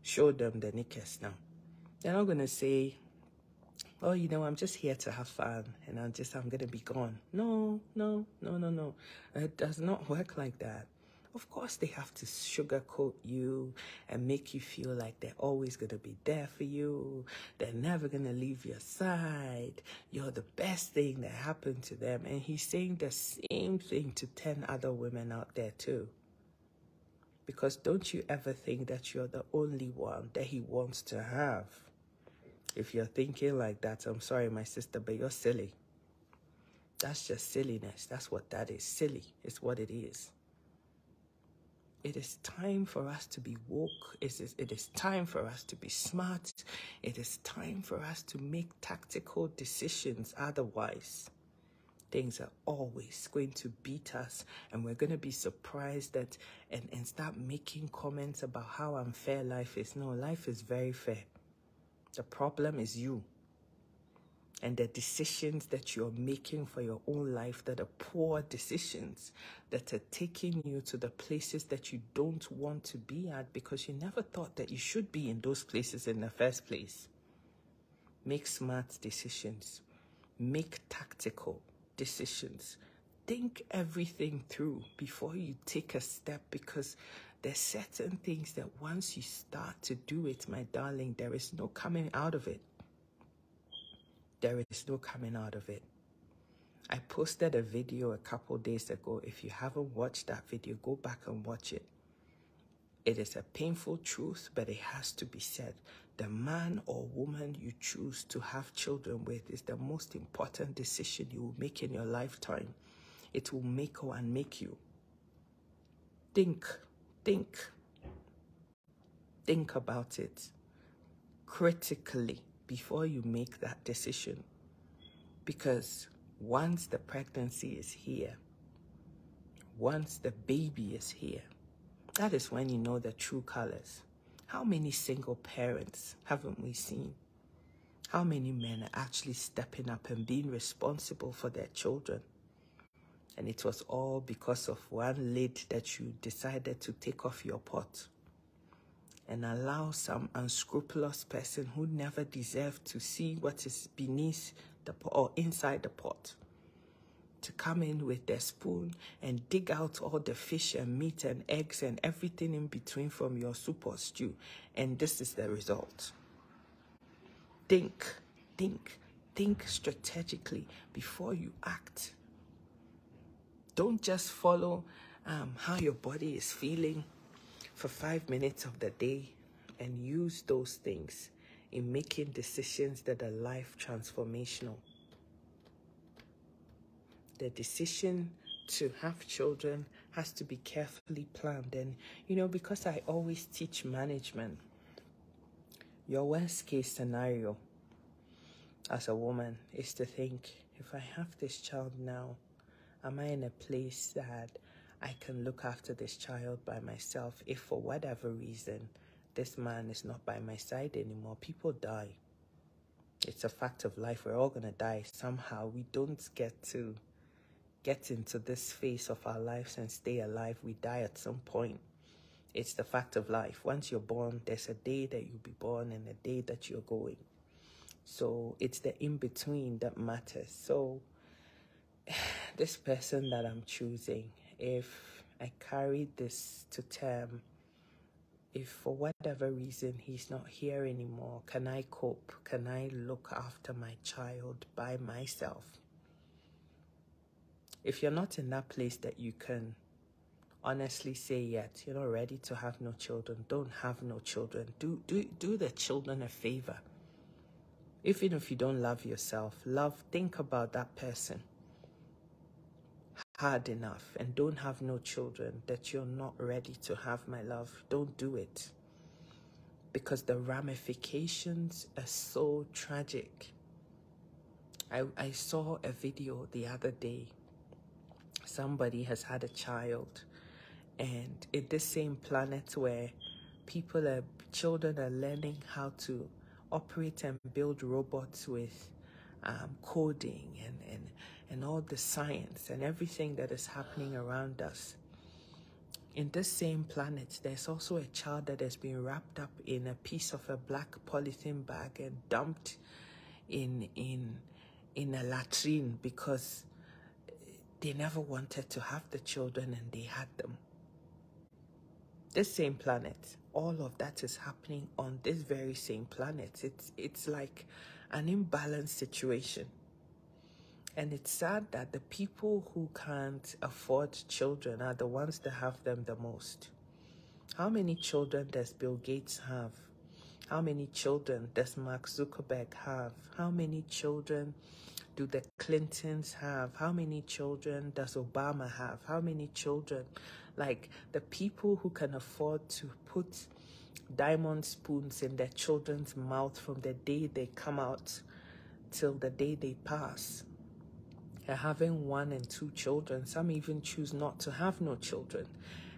show them the knickers now. They're not going to say, oh, I'm just here to have fun and I'm going to be gone. No. It does not work like that. Of course, they have to sugarcoat you and make you feel like they're always going to be there for you. They're never going to leave your side. You're the best thing that happened to them. And he's saying the same thing to 10 other women out there too. Because don't you ever think that you're the only one that he wants to have. If you're thinking like that, I'm sorry, my sister, but you're silly. That's just silliness. That's what that is. Silly is what it is. It is time for us to be woke. It is time for us to be smart. It is time for us to make tactical decisions. Otherwise, things are always going to beat us, and we're going to be surprised that and start making comments about how unfair life is. No, life is very fair. The problem is you and the decisions that you're making for your own life that are poor decisions that are taking you to the places that you don't want to be at because you never thought that you should be in those places in the first place. Make smart decisions. Make tactical decisions. Think everything through before you take a step, because there's certain things that once you start to do it, my darling, there is no coming out of it. There is no coming out of it. I posted a video a couple days ago. If you haven't watched that video, go back and watch it. It is a painful truth, but it has to be said. The man or woman you choose to have children with is the most important decision you will make in your lifetime. It will make or unmake you. Think about it critically before you make that decision. Because once the pregnancy is here, once the baby is here, that is when you know the true colors. How many single parents haven't we seen? How many men are actually stepping up and being responsible for their children? And it was all because of one lid that you decided to take off your pot and allow some unscrupulous person who never deserved to see what is beneath the pot or inside the pot to come in with their spoon and dig out all the fish and meat and eggs and everything in between from your soup or stew. And this is the result. Think strategically before you act. Don't just follow how your body is feeling for 5 minutes of the day and use those things in making decisions that are life transformational. The decision to have children has to be carefully planned. And, you know, because I always teach management, your worst case scenario as a woman is to think, if I have this child now, am I in a place that I can look after this child by myself? If for whatever reason this man is not by my side anymore, people die. It's a fact of life. We're all going to die somehow. We don't get to get into this phase of our lives and stay alive. We die at some point. It's the fact of life. Once you're born, there's a day that you'll be born and a day that you're going. So it's the in-between that matters. So this person that I'm choosing, if I carry this to term, if for whatever reason he's not here anymore, can I cope? Can I look after my child by myself? If you're not in that place that you can honestly say yet, you're not ready to have no children, don't have no children. Do the children a favor. Even if you don't love yourself, think about that person hard enough, and don't have no children that you're not ready to have, my love. Don't do it, because the ramifications are so tragic. I saw a video the other day. Somebody has had a child, and in this same planet where children are learning how to operate and build robots with coding and all the science and everything that is happening around us. In this same planet, there's also a child that has been wrapped up in a piece of a black polythene bag and dumped in a latrine because they never wanted to have the children and they had them. This same planet, all of that is happening on this very same planet. It's like an imbalanced situation. And it's sad that the people who can't afford children are the ones that have them the most. How many children does Bill Gates have? How many children does Mark Zuckerberg have? How many children do the Clintons have? How many children does Obama have? How many children? Like, the people who can afford to put diamond spoons in their children's mouth from the day they come out till the day they pass, are having 1 and 2 children. Some even choose not to have no children.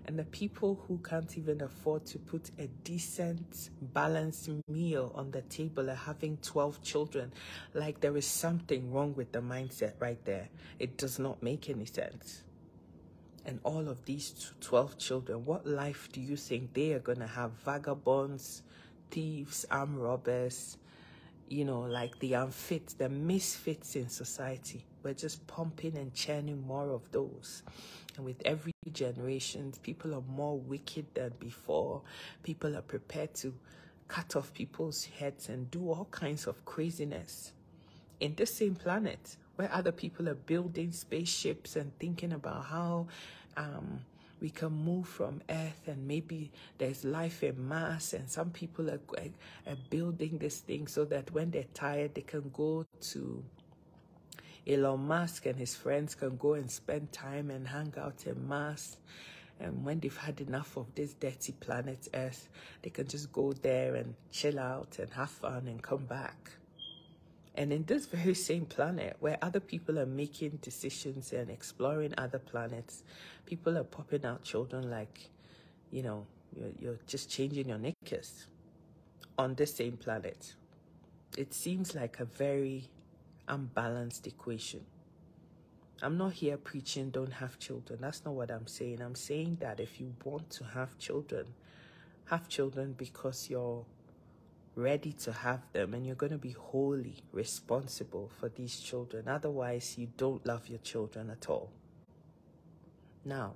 And the people who can't even afford to put a decent, balanced meal on the table are having 12 children. Like, there is something wrong with the mindset right there. It does not make any sense. And all of these 12 children, what life do you think they are going to have? Vagabonds, thieves, armed robbers, you know, like the unfit, the misfits in society. We're just pumping and churning more of those. And with every generation, people are more wicked than before. People are prepared to cut off people's heads and do all kinds of craziness. In this same planet, where other people are building spaceships and thinking about how we can move from Earth and maybe there's life in Mars, and some people are building this thing so that when they're tired, they can go to Elon Musk and his friends can go and spend time and hang out in Mars. And when they've had enough of this dirty planet Earth, they can just go there and chill out and have fun and come back. And in this very same planet, where other people are making decisions and exploring other planets, people are popping out children like, you know, you're just changing your knickers on this same planet. It seems like a very unbalanced equation. I'm not here preaching don't have children. That's not what I'm saying. I'm saying that if you want to have children because you're ready to have them and you're going to be wholly responsible for these children. Otherwise, you don't love your children at all. Now,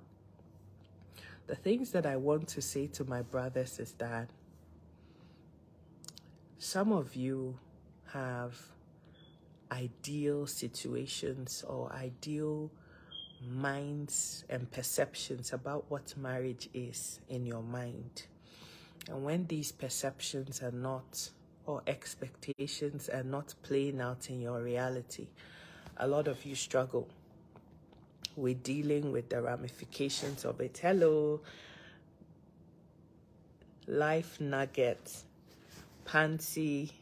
the things that I want to say to my brothers is that some of you have ideal situations or ideal minds and perceptions about what marriage is in your mind. And when these perceptions are not, or expectations are not playing out in your reality, a lot of you struggle. we're dealing with the ramifications of it. Hello, Life Nuggets, Pansy,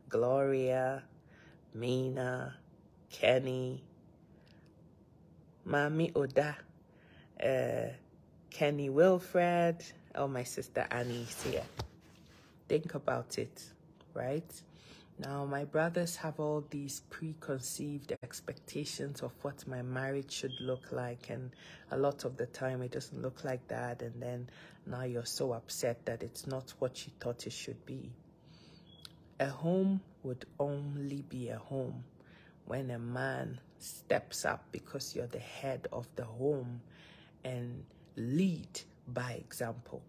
Gloria, Mina, Kenny, Mami Oda, Kenny Wilfred. Oh, my sister Annie is here. Think about it, right? Now, my brothers have all these preconceived expectations of what my marriage should look like, and a lot of the time it doesn't look like that, and then now you're so upset that it's not what you thought it should be. A home would only be a home when a man steps up, because you're the head of the home, and lead by example.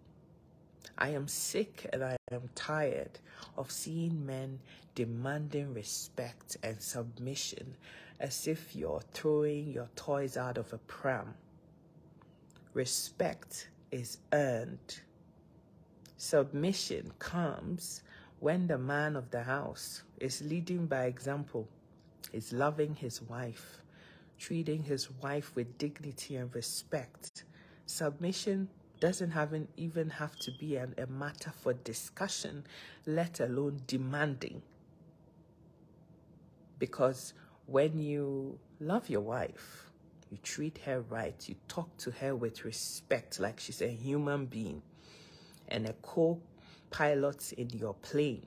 I am sick and I am tired of seeing men demanding respect and submission as if you're throwing your toys out of a pram. Respect is earned. Submission comes when the man of the house is leading by example, is loving his wife, treating his wife with dignity and respect. Submission doesn't even have to be a matter for discussion, let alone demanding. Because when you love your wife, you treat her right, you talk to her with respect like she's a human being and a co-pilot in your plane.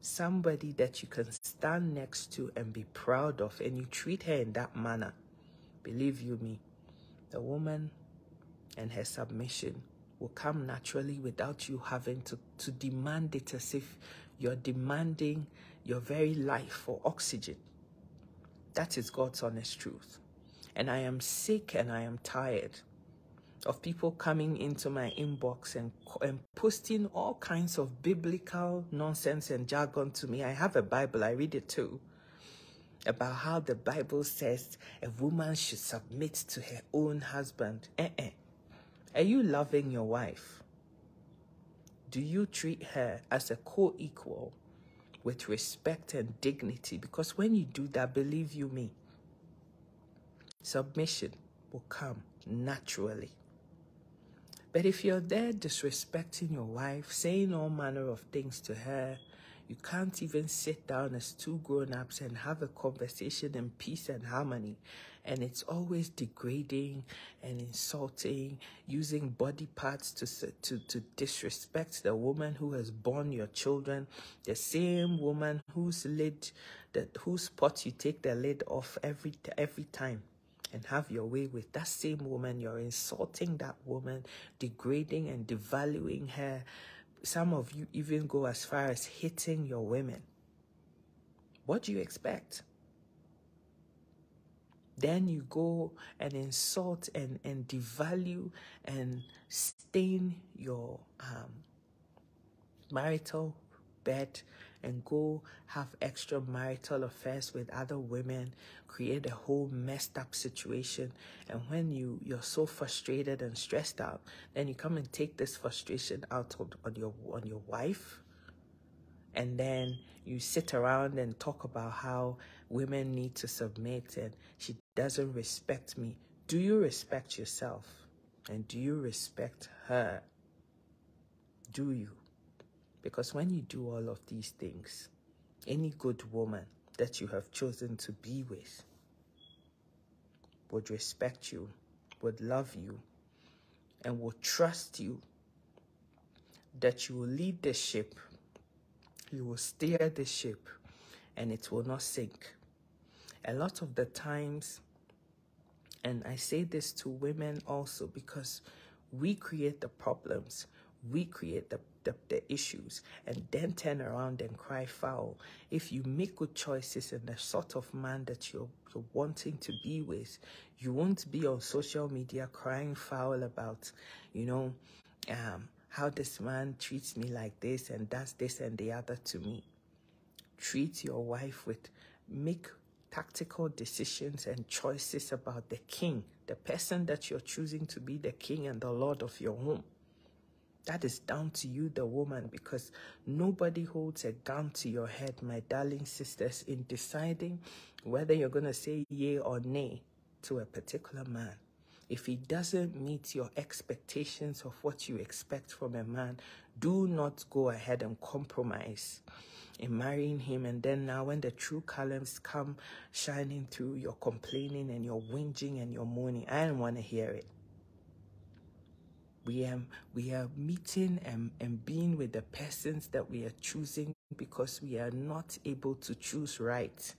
Somebody that you can stand next to and be proud of, and you treat her in that manner. Believe you me, the woman and her submission will come naturally without you having to demand it as if you're demanding your very life for oxygen. That is God's honest truth. And I am sick and I am tired of people coming into my inbox and posting all kinds of biblical nonsense and jargon to me. I have a Bible, I read it too, about how the Bible says a woman should submit to her own husband. Are you loving your wife? Do you treat her as a co-equal with respect and dignity? Because when you do that, believe you me, submission will come naturally. But if you're there disrespecting your wife, saying all manner of things to her, you can't even sit down as two grown-ups and have a conversation in peace and harmony. And it's always degrading and insulting, using body parts to disrespect the woman who has borne your children, the same woman whose pot you take the lid off every time and have your way with. That same woman, you're insulting that woman, degrading and devaluing her. Some of you even go as far as hitting your women. What do you expect? Then you go and insult and devalue and stain your marital bed and go have extramarital affairs with other women, create a whole messed up situation. And when you're so frustrated and stressed out, then you come and take this frustration out on your wife. And then you sit around and talk about how women need to submit and she doesn't respect me. Do you respect yourself? And do you respect her? Do you? Because when you do all of these things, any good woman that you have chosen to be with would respect you, would love you, and will trust you that you will lead the ship, you will steer the ship, and it will not sink. A lot of the times, and I say this to women also because we create the problems, we create the issues, and then turn around and cry foul. If you make good choices and the sort of man that you're wanting to be with, you won't be on social media crying foul about, how this man treats me like this and does this and the other to me. Treat your wife make tactical decisions and choices about the king, the person that you're choosing to be the king and the Lord of your home. That is down to you, the woman, because nobody holds a gun to your head, my darling sisters, in deciding whether you're going to say yay or nay to a particular man, if he doesn't meet your expectations of what you expect from a man, do not go ahead and compromise in marrying him. And then now when the true colors come shining through, you're complaining and you're whinging and you're moaning. I don't want to hear it. We are meeting and being with the persons that we are choosing because we are not able to choose right.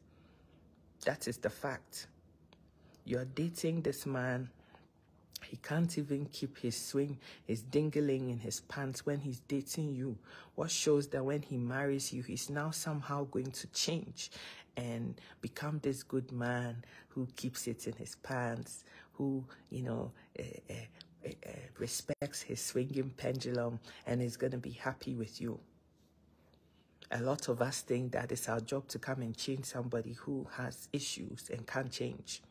That is the fact. You're dating this man. He can't even keep his swing, his dingling in his pants when he's dating you. What shows that when he marries you, he's now somehow going to change and become this good man who keeps it in his pants, who, respects his swinging pendulum and is going to be happy with you. A lot of us think that it's our job to come and change somebody who has issues and can't change.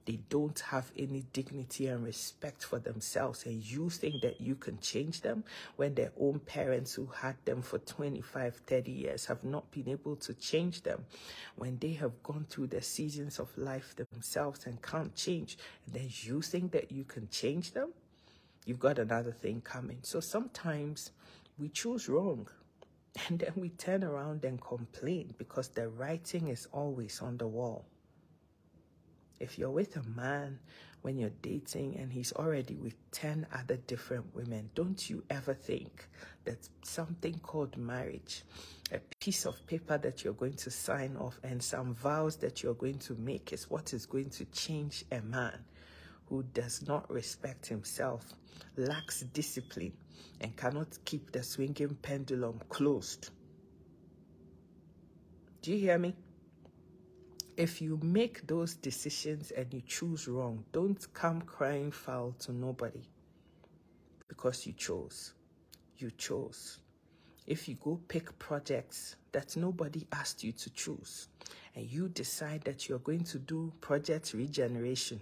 They don't have any dignity and respect for themselves, and you think that you can change them when their own parents who had them for 25, 30 years have not been able to change them, when they have gone through the seasons of life themselves and can't change, and then you think that you can change them? You've got another thing coming. So sometimes we choose wrong, and then we turn around and complain because the writing is always on the wall. If you're with a man when you're dating and he's already with 10 other different women, don't you ever think that something called marriage, a piece of paper that you're going to sign off and some vows that you're going to make, is what is going to change a man who does not respect himself, lacks discipline, and cannot keep the swinging pendulum closed? Do you hear me? If you make those decisions and you choose wrong, don't come crying foul to nobody because you chose. You chose. If you go pick projects that nobody asked you to choose, and you decide that you're going to do project regeneration,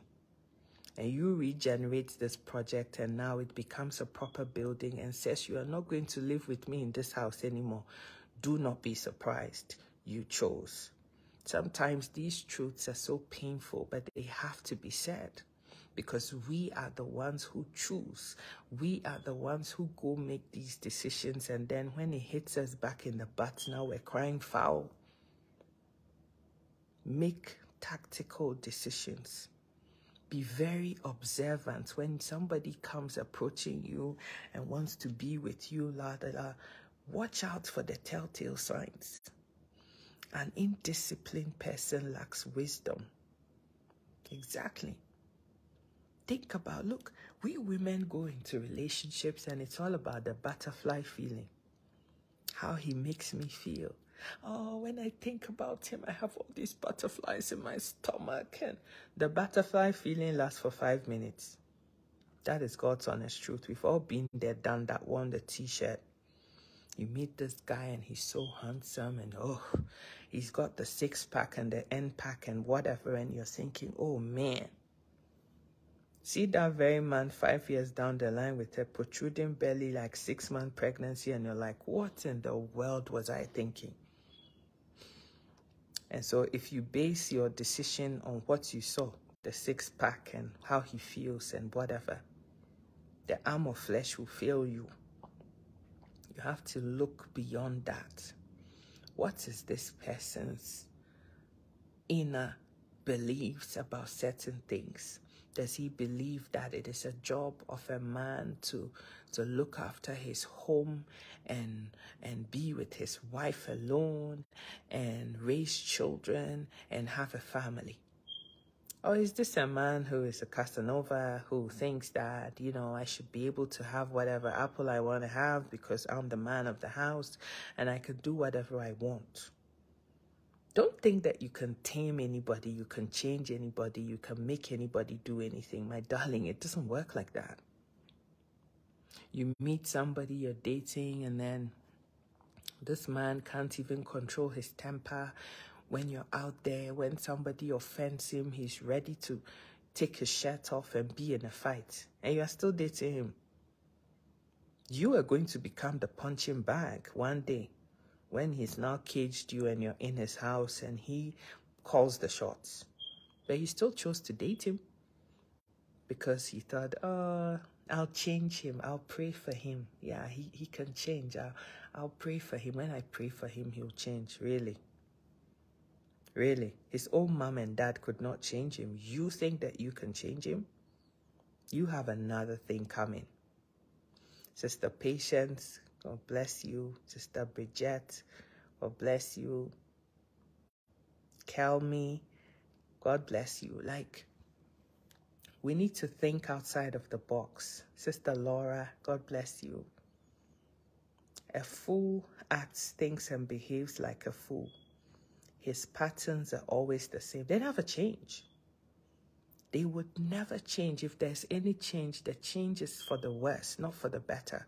and you regenerate this project and now it becomes a proper building and says you are not going to live with me in this house anymore, do not be surprised. You chose. Sometimes these truths are so painful, but they have to be said because we are the ones who choose. We are the ones who go make these decisions, and then when it hits us back in the butt, now we're crying foul. Make tactical decisions. Be very observant when somebody comes approaching you and wants to be with you. Watch out for the telltale signs. An indisciplined person lacks wisdom. Exactly. Think about, look, we women go into relationships and it's all about the butterfly feeling. How he makes me feel. Oh, when I think about him, I have all these butterflies in my stomach. And the butterfly feeling lasts for 5 minutes. That is God's honest truth. We've all been there, done that, worn the t-shirt. You meet this guy and he's so handsome and he's got the six-pack and the end-pack and whatever, and you're thinking, oh man. See that very man 5 years down the line with a protruding belly, like 6-month pregnancy, and you're like, what in the world was I thinking? And so if you base your decision on what you saw, the six-pack and how he feels and whatever, the arm of flesh will fail you. You have to look beyond that. What is this person's inner beliefs about certain things? Does he believe that it is a job of a man to look after his home and be with his wife alone and raise children and have a family? Or is this a man who is a Casanova who thinks that, I should be able to have whatever apple I want to have because I'm the man of the house and I can do whatever I want? Don't think that you can tame anybody, you can change anybody, you can make anybody do anything. My darling, it doesn't work like that. You meet somebody you're dating and then this man can't even control his temper. When you're out there, when somebody offends him, he's ready to take his shirt off and be in a fight. And you are still dating him. You are going to become the punching bag one day when he's now caged you and you're in his house and he calls the shots. But you still chose to date him because you thought, oh, I'll change him. I'll pray for him. Yeah, he can change. I'll pray for him. When I pray for him, he'll change. Really? Really? His own mom and dad could not change him. You think that you can change him? You have another thing coming. Sister Patience, God bless you. Sister Bridget, God bless you. Kelmy, God bless you. Like, we need to think outside of the box. Sister Laura, God bless you. A fool acts, thinks, and behaves like a fool. His patterns are always the same. They never change. They would never change. If there's any change, the change is for the worse, not for the better.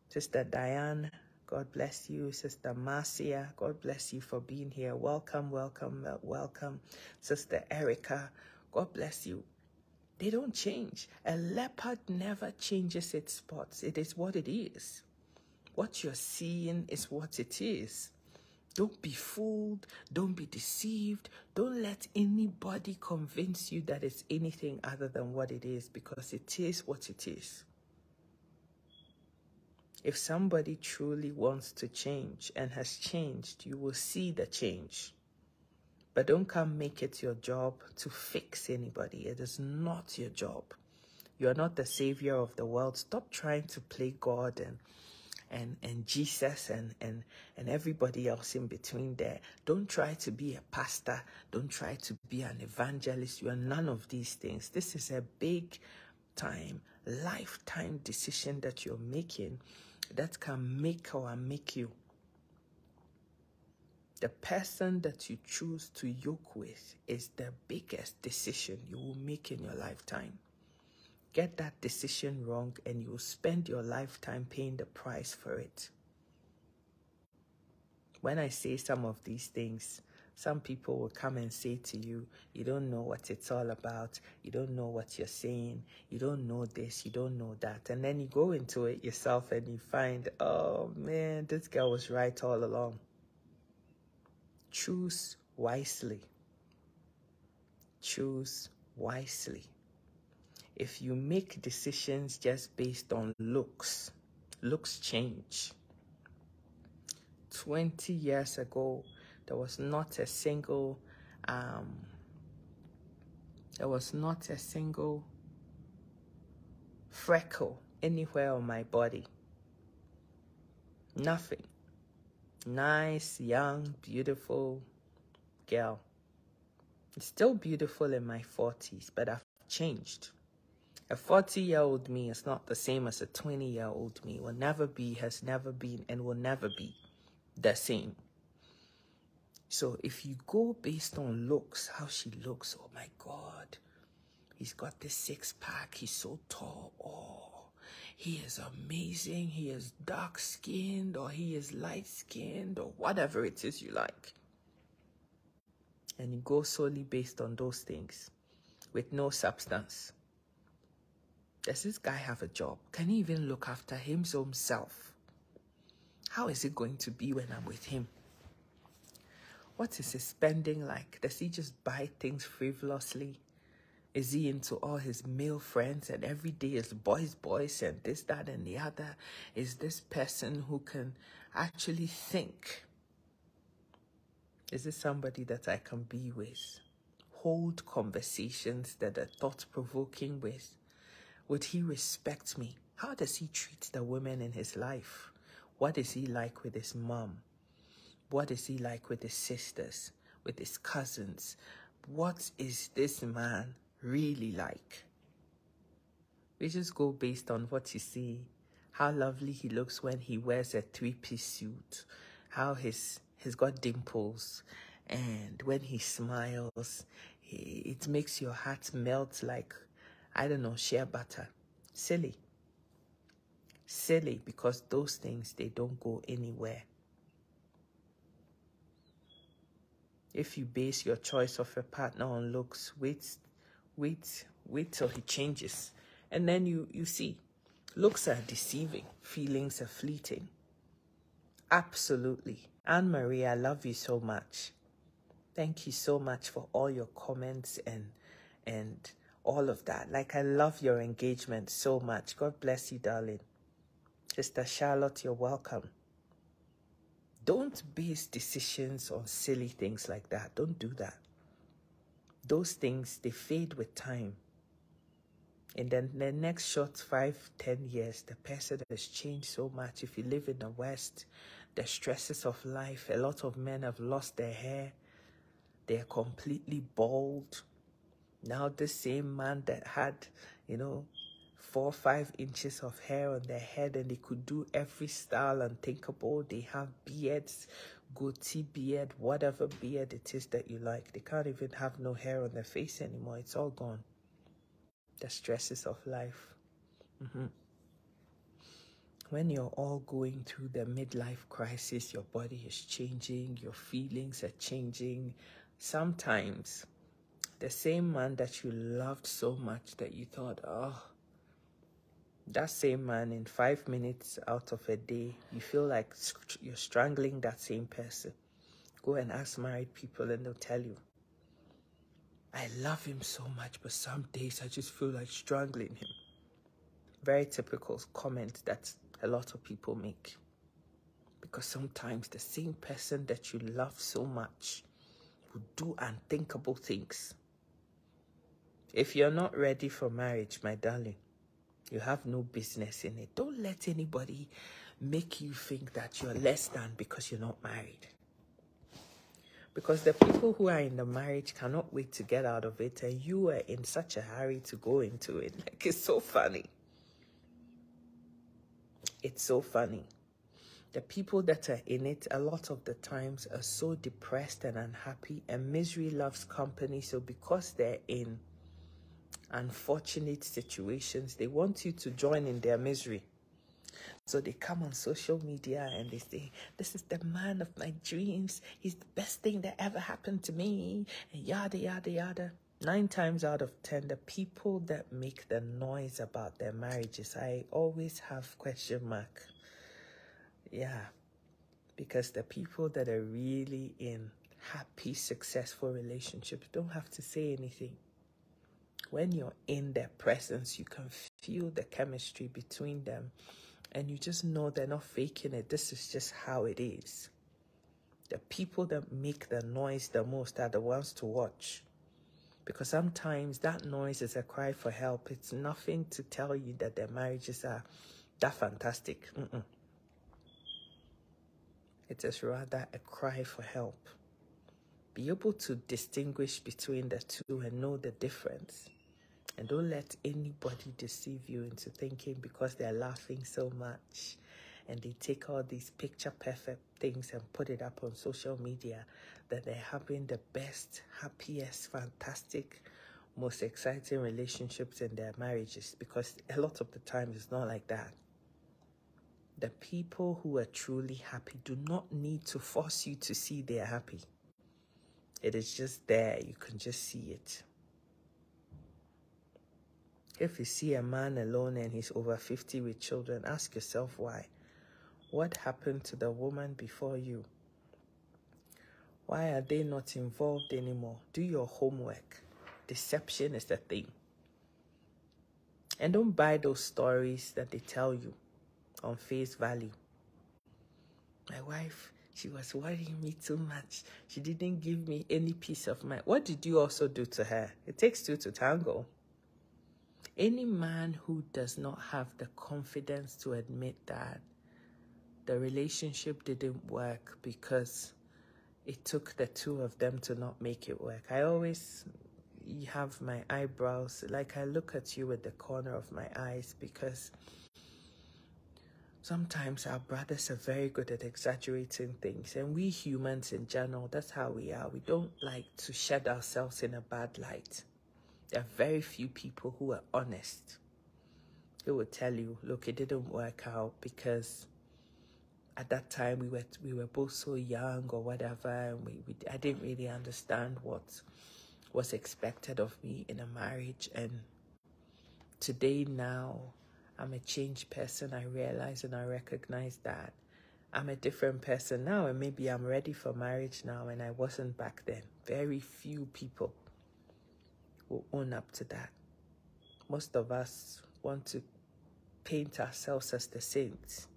Sister Diane, God bless you. Sister Marcia, God bless you for being here. Welcome, welcome, welcome. Sister Erica, God bless you. They don't change. A leopard never changes its spots. It is what it is. What you're seeing is what it is. Don't be fooled. Don't be deceived. Don't let anybody convince you that it's anything other than what it is, because it is what it is. If somebody truly wants to change and has changed, you will see the change. But don't come make it your job to fix anybody. It is not your job. You are not the savior of the world. Stop trying to play God and Jesus and everybody else in between there. Don't try to be a pastor. Don't try to be an evangelist. You are none of these things. This is a big time, lifetime decision that you're making that can make or unmake you. The person that you choose to yoke with is the biggest decision you will make in your lifetime. Get that decision wrong and you will spend your lifetime paying the price for it. When I say some of these things, some people will come and say to you, you don't know what it's all about. You don't know what you're saying. You don't know this. You don't know that. And then you go into it yourself and you find, oh man, this girl was right all along. Choose wisely. Choose wisely. If you make decisions just based on looks, looks change. 20 years ago, there was not a single freckle anywhere on my body. Nothing. Nice, young, beautiful girl. Still beautiful in my 40s, but I've changed. A 40-year-old me is not the same as a 20-year-old me. Will never be, has never been, and will never be the same. So if you go based on looks, how she looks, oh my God, he's got this six-pack, he's so tall, oh, he is amazing, he is dark-skinned, or he is light-skinned, or whatever it is you like. And you go solely based on those things with no substance. Does this guy have a job? Can he even look after his own self? How is it going to be when I'm with him? What is his spending like? Does he just buy things frivolously? Is he into all his male friends and every day is boys and this, that, and the other? Is this person who can actually think? Is this somebody that I can be with? Hold conversations that are thought-provoking with? Would he respect me? How does he treat the women in his life? What is he like with his mom? What is he like with his sisters, with his cousins? What is this man really like? We just go based on what you see. How lovely he looks when he wears a three-piece suit. How he's got dimples. And when he smiles, it makes your heart melt like, I don't know, shea butter. Silly. Silly, because those things, they don't go anywhere. If you base your choice of a partner on looks, wait till he changes. And then you see, looks are deceiving, feelings are fleeting. Absolutely. Anne-Marie, I love you so much. Thank you so much for all your comments and all of that. Like, I love your engagement so much. God bless you, darling. Sister Charlotte, you're welcome. Don't base decisions on silly things like that. Don't do that. Those things, they fade with time. And then the next short 5-10 years, the person has changed so much. If you live in the West, the stresses of life, a lot of men have lost their hair. They're completely bald. Now the same man that had, 4 or 5 inches of hair on their head and they could do every style unthinkable. They have beards, goatee beard, whatever beard it is that you like. They can't even have no hair on their face anymore. It's all gone. The stresses of life. When you're all going through the midlife crisis, your body is changing, your feelings are changing. Sometimes the same man that you loved so much that you thought, oh, that same man, in 5 minutes out of a day, you feel like you're strangling that same person. Go and ask married people and they'll tell you, I love him so much, but some days I just feel like strangling him. Very typical comment that a lot of people make. Because sometimes the same person that you love so much will do unthinkable things. If you're not ready for marriage, my darling, you have no business in it. Don't let anybody make you think that you're less than because you're not married. Because the people who are in the marriage cannot wait to get out of it, and you are in such a hurry to go into it. Like, it's so funny. It's so funny. The people that are in it, a lot of the times, are so depressed and unhappy, and misery loves company. So because they're in unfortunate situations, they want you to join in their misery. So they come on social media and they say, this is the man of my dreams. He's the best thing that ever happened to me. And yada, yada, yada. 9 times out of 10, the people that make the noise about their marriages, I always have question mark. Yeah. Because the people that are really in happy, successful relationships don't have to say anything. When you're in their presence, you can feel the chemistry between them. And you just know they're not faking it. This is just how it is. The people that make the noise the most are the ones to watch. Because sometimes that noise is a cry for help. It's nothing to tell you that their marriages are that fantastic. It is rather a cry for help. Be able to distinguish between the two and know the difference. And don't let anybody deceive you into thinking because they're laughing so much and they take all these picture-perfect things and put it up on social media that they're having the best, happiest, fantastic, most exciting relationships in their marriages. Because a lot of the time it's not like that. The people who are truly happy do not need to force you to see they're happy. It is just there. You can just see it. If you see a man alone and he's over 50 with children, ask yourself why. What happened to the woman before you? Why are they not involved anymore? Do your homework. Deception is the thing. And don't buy those stories that they tell you on face value. My wife, she was worrying me too much. She didn't give me any peace of mind. What did you also do to her? It takes 2 to tango. Any man who does not have the confidence to admit that the relationship didn't work because it took the 2 of them to not make it work. I always have my eyebrows, like I look at you with the corner of my eyes, because sometimes our brothers are very good at exaggerating things. And we humans in general, that's how we are. We don't like to shed ourselves in a bad light. There are very few people who are honest. They will tell you, look, it didn't work out because at that time we were both so young or whatever, and I didn't really understand what was expected of me in a marriage. And today now, I'm a changed person. I realize and I recognize that I'm a different person now, and maybe I'm ready for marriage now, and I wasn't back then. Very few people will own up to that. Most of us want to paint ourselves as the saints.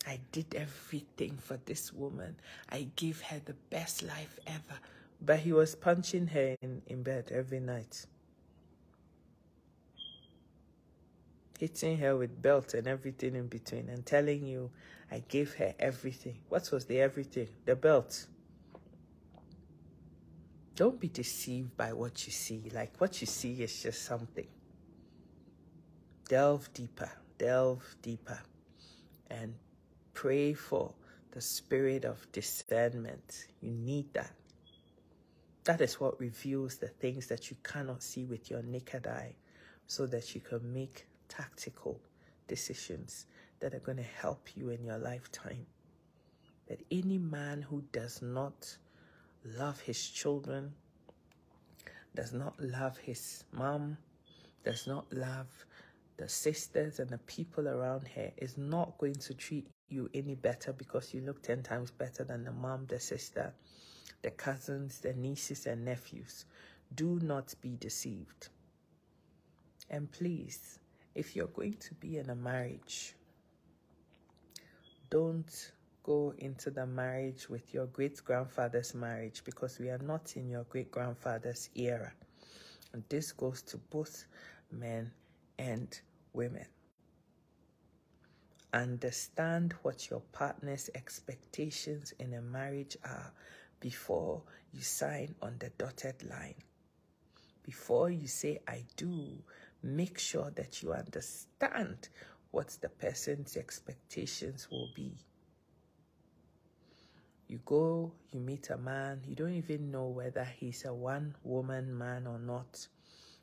I did everything for this woman. I gave her the best life ever. But he was punching her in bed every night. Hitting her with belt and everything in between, and telling you, I gave her everything. What was the everything? The belt. Don't be deceived by what you see. Like, what you see is just something. Delve deeper, and pray for the spirit of discernment. You need that. That is what reveals the things that you cannot see with your naked eye, so that you can make tactical decisions that are going to help you in your lifetime. That any man who does not love his children, does not love his mom, does not love the sisters and the people around her, is not going to treat you any better because you look 10 times better than the mom, the sister, the cousins, the nieces and nephews. Do not be deceived. And please, if you're going to be in a marriage, don't go into the marriage with your great-grandfather's marriage, because we are not in your great-grandfather's era. And this goes to both men and women. Understand what your partner's expectations in a marriage are before you sign on the dotted line. Before you say, I do, make sure that you understand what the person's expectations will be. You go, you meet a man, you don't even know whether he's a one-woman man or not.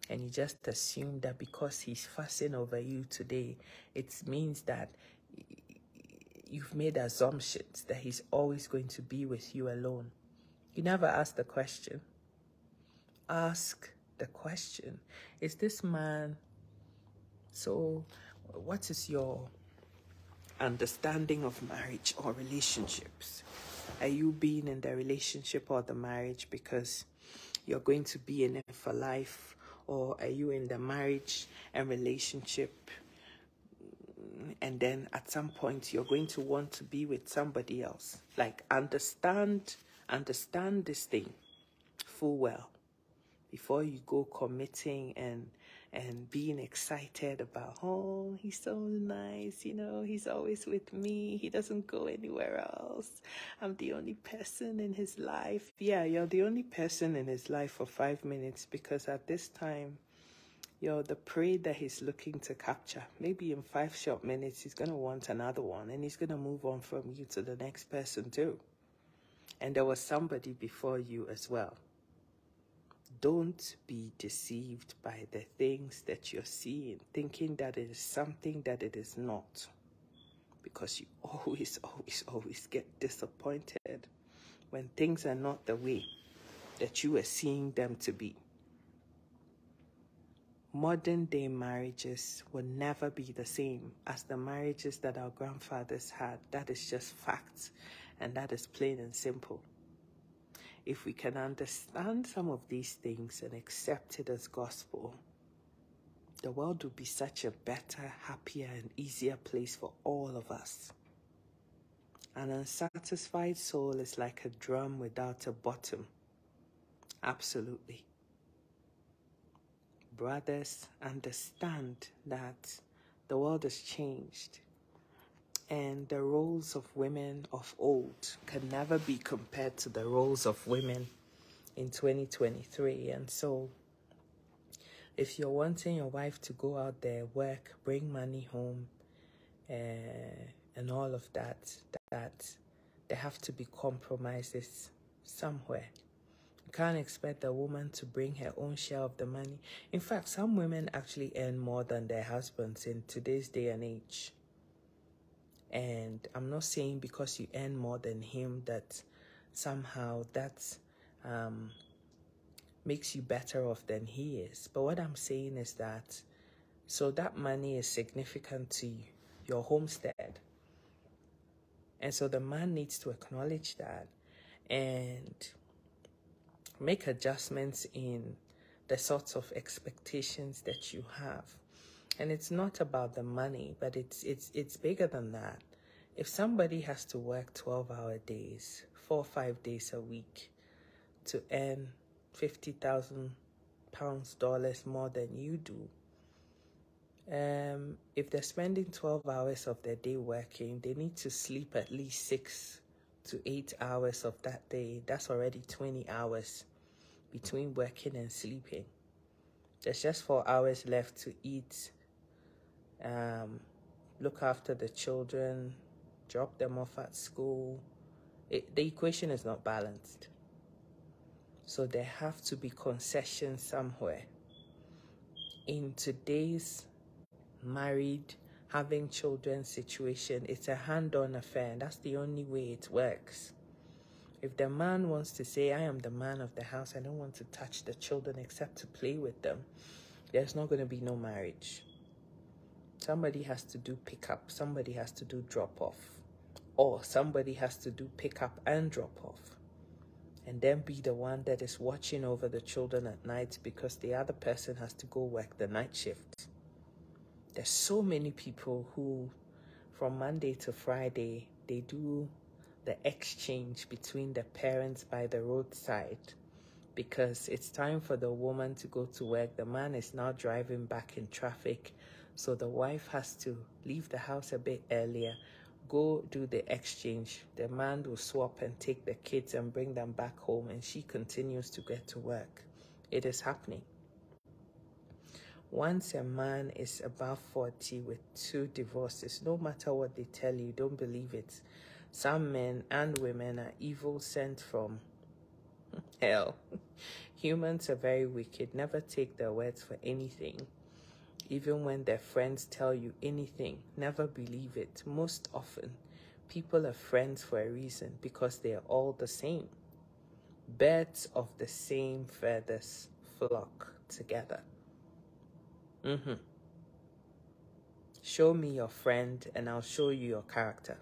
And you just assume that because he's fussing over you today, it means that you've made assumptions that he's always going to be with you alone. You never ask the question. Ask the question. Is this man... So, what is your understanding of marriage or relationships? Are you being in the relationship or the marriage because you're going to be in it for life? Or are you in the marriage and relationship, and then at some point you're going to want to be with somebody else? Like, understand this thing full well before you go committing and being excited about, oh, he's so nice, you know, he's always with me, he doesn't go anywhere else, I'm the only person in his life. Yeah, you're the only person in his life for 5 minutes, because at this time you're the prey that he's looking to capture. Maybe in 5 short minutes he's going to want another one, and he's going to move on from you to the next person too. And there was somebody before you as well. Don't be deceived by the things that you're seeing, thinking that it is something that it is not. Because you always get disappointed when things are not the way that you are seeing them to be. Modern day marriages will never be the same as the marriages that our grandfathers had. That is just facts, and that is plain and simple. If we can understand some of these things and accept it as gospel, the world would be such a better, happier, and easier place for all of us. An unsatisfied soul is like a drum without a bottom. Absolutely. Brothers, understand that the world has changed, and the roles of women of old can never be compared to the roles of women in 2023. And so, if you're wanting your wife to go out there, work, bring money home, and all of that there have to be compromises somewhere. You can't expect a woman to bring her own share of the money. In fact, some women actually earn more than their husbands in today's day and age. And I'm not saying because you earn more than him that somehow that makes you better off than he is. But what I'm saying is that, so that money is significant to your homestead. And so the man needs to acknowledge that and make adjustments in the sorts of expectations that you have. And it's not about the money, but it's bigger than that. If somebody has to work 12-hour days, 4 or 5 days a week to earn £50,000 dollars more than you do, if they're spending 12 hours of their day working, they need to sleep at least 6 to 8 hours of that day. That's already 20 hours between working and sleeping. There's just 4 hours left to eat, look after the children, drop them off at school. The equation is not balanced. So there have to be concessions somewhere. In today's married, having children situation, it's a hand-on affair, and that's the only way it works. If the man wants to say, I am the man of the house, I don't want to touch the children except to play with them, there's not going to be no marriage. Somebody has to do pick up, somebody has to do drop off, or somebody has to do pick up and drop off, and then be the one that is watching over the children at night because the other person has to go work the night shift. There's so many people who, from Monday to Friday, they do the exchange between the parents by the roadside because it's time for the woman to go to work. The man is now driving back in traffic, so the wife has to leave the house a bit earlier, go do the exchange. The man will swap and take the kids and bring them back home, and she continues to get to work. It is happening. Once a man is above 40 with 2 divorces, no matter what they tell you, don't believe it. Some men and women are evil sent from hell. Humans are very wicked. Never take their words for anything. Even when their friends tell you anything, never believe it. Most often, people are friends for a reason because they are all the same. Birds of the same feathers flock together. Show me your friend and I'll show you your character.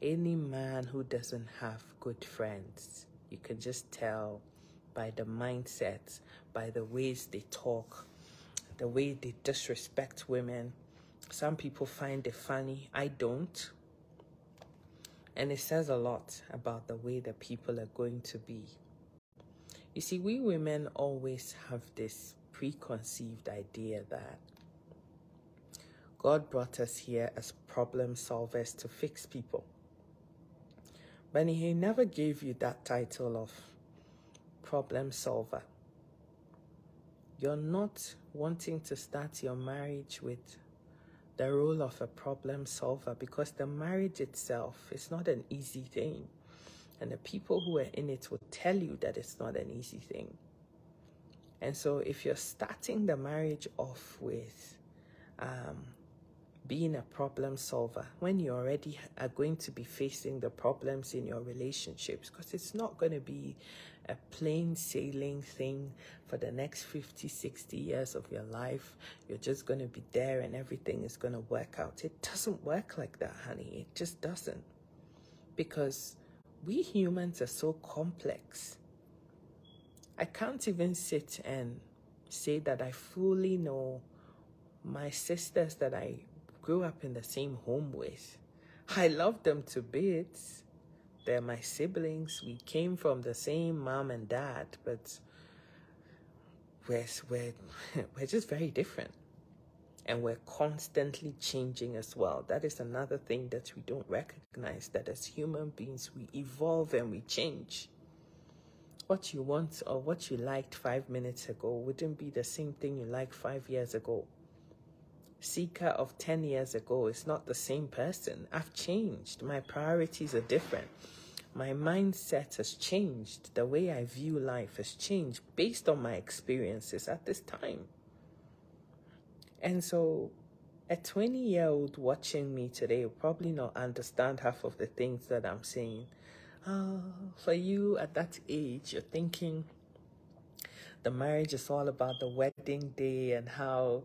Any man who doesn't have good friends, you can just tell by the mindset, by the ways they talk, the way they disrespect women. Some people find it funny. I don't. And it says a lot about the way that people are going to be. You see, we women always have this preconceived idea that God brought us here as problem solvers to fix people. But He never gave you that title of problem solver. You're not wanting to start your marriage with the role of a problem solver because the marriage itself is not an easy thing. And the people who are in it will tell you that it's not an easy thing. And so if you're starting the marriage off with being a problem solver, when you already are going to be facing the problems in your relationships, because it's not going to be a plain sailing thing for the next 50, 60 years of your life. You're just going to be there and everything is going to work out. It doesn't work like that, honey. It just doesn't. Because we humans are so complex. I can't even sit and say that I fully know my sisters that I grew up in the same home with. I love them to bits. They're my siblings. We came from the same mom and dad, but we're just very different. And we're constantly changing as well. That is another thing that we don't recognize, that as human beings, we evolve and we change. What you want or what you liked 5 minutes ago wouldn't be the same thing you liked 5 years ago. Seeker of 10 years ago is not the same person. I've changed. My priorities are different. My mindset has changed. The way I view life has changed based on my experiences at this time. And so a 20-year-old watching me today will probably not understand half of the things that I'm saying. For you at that age, you're thinking the marriage is all about the wedding day and how,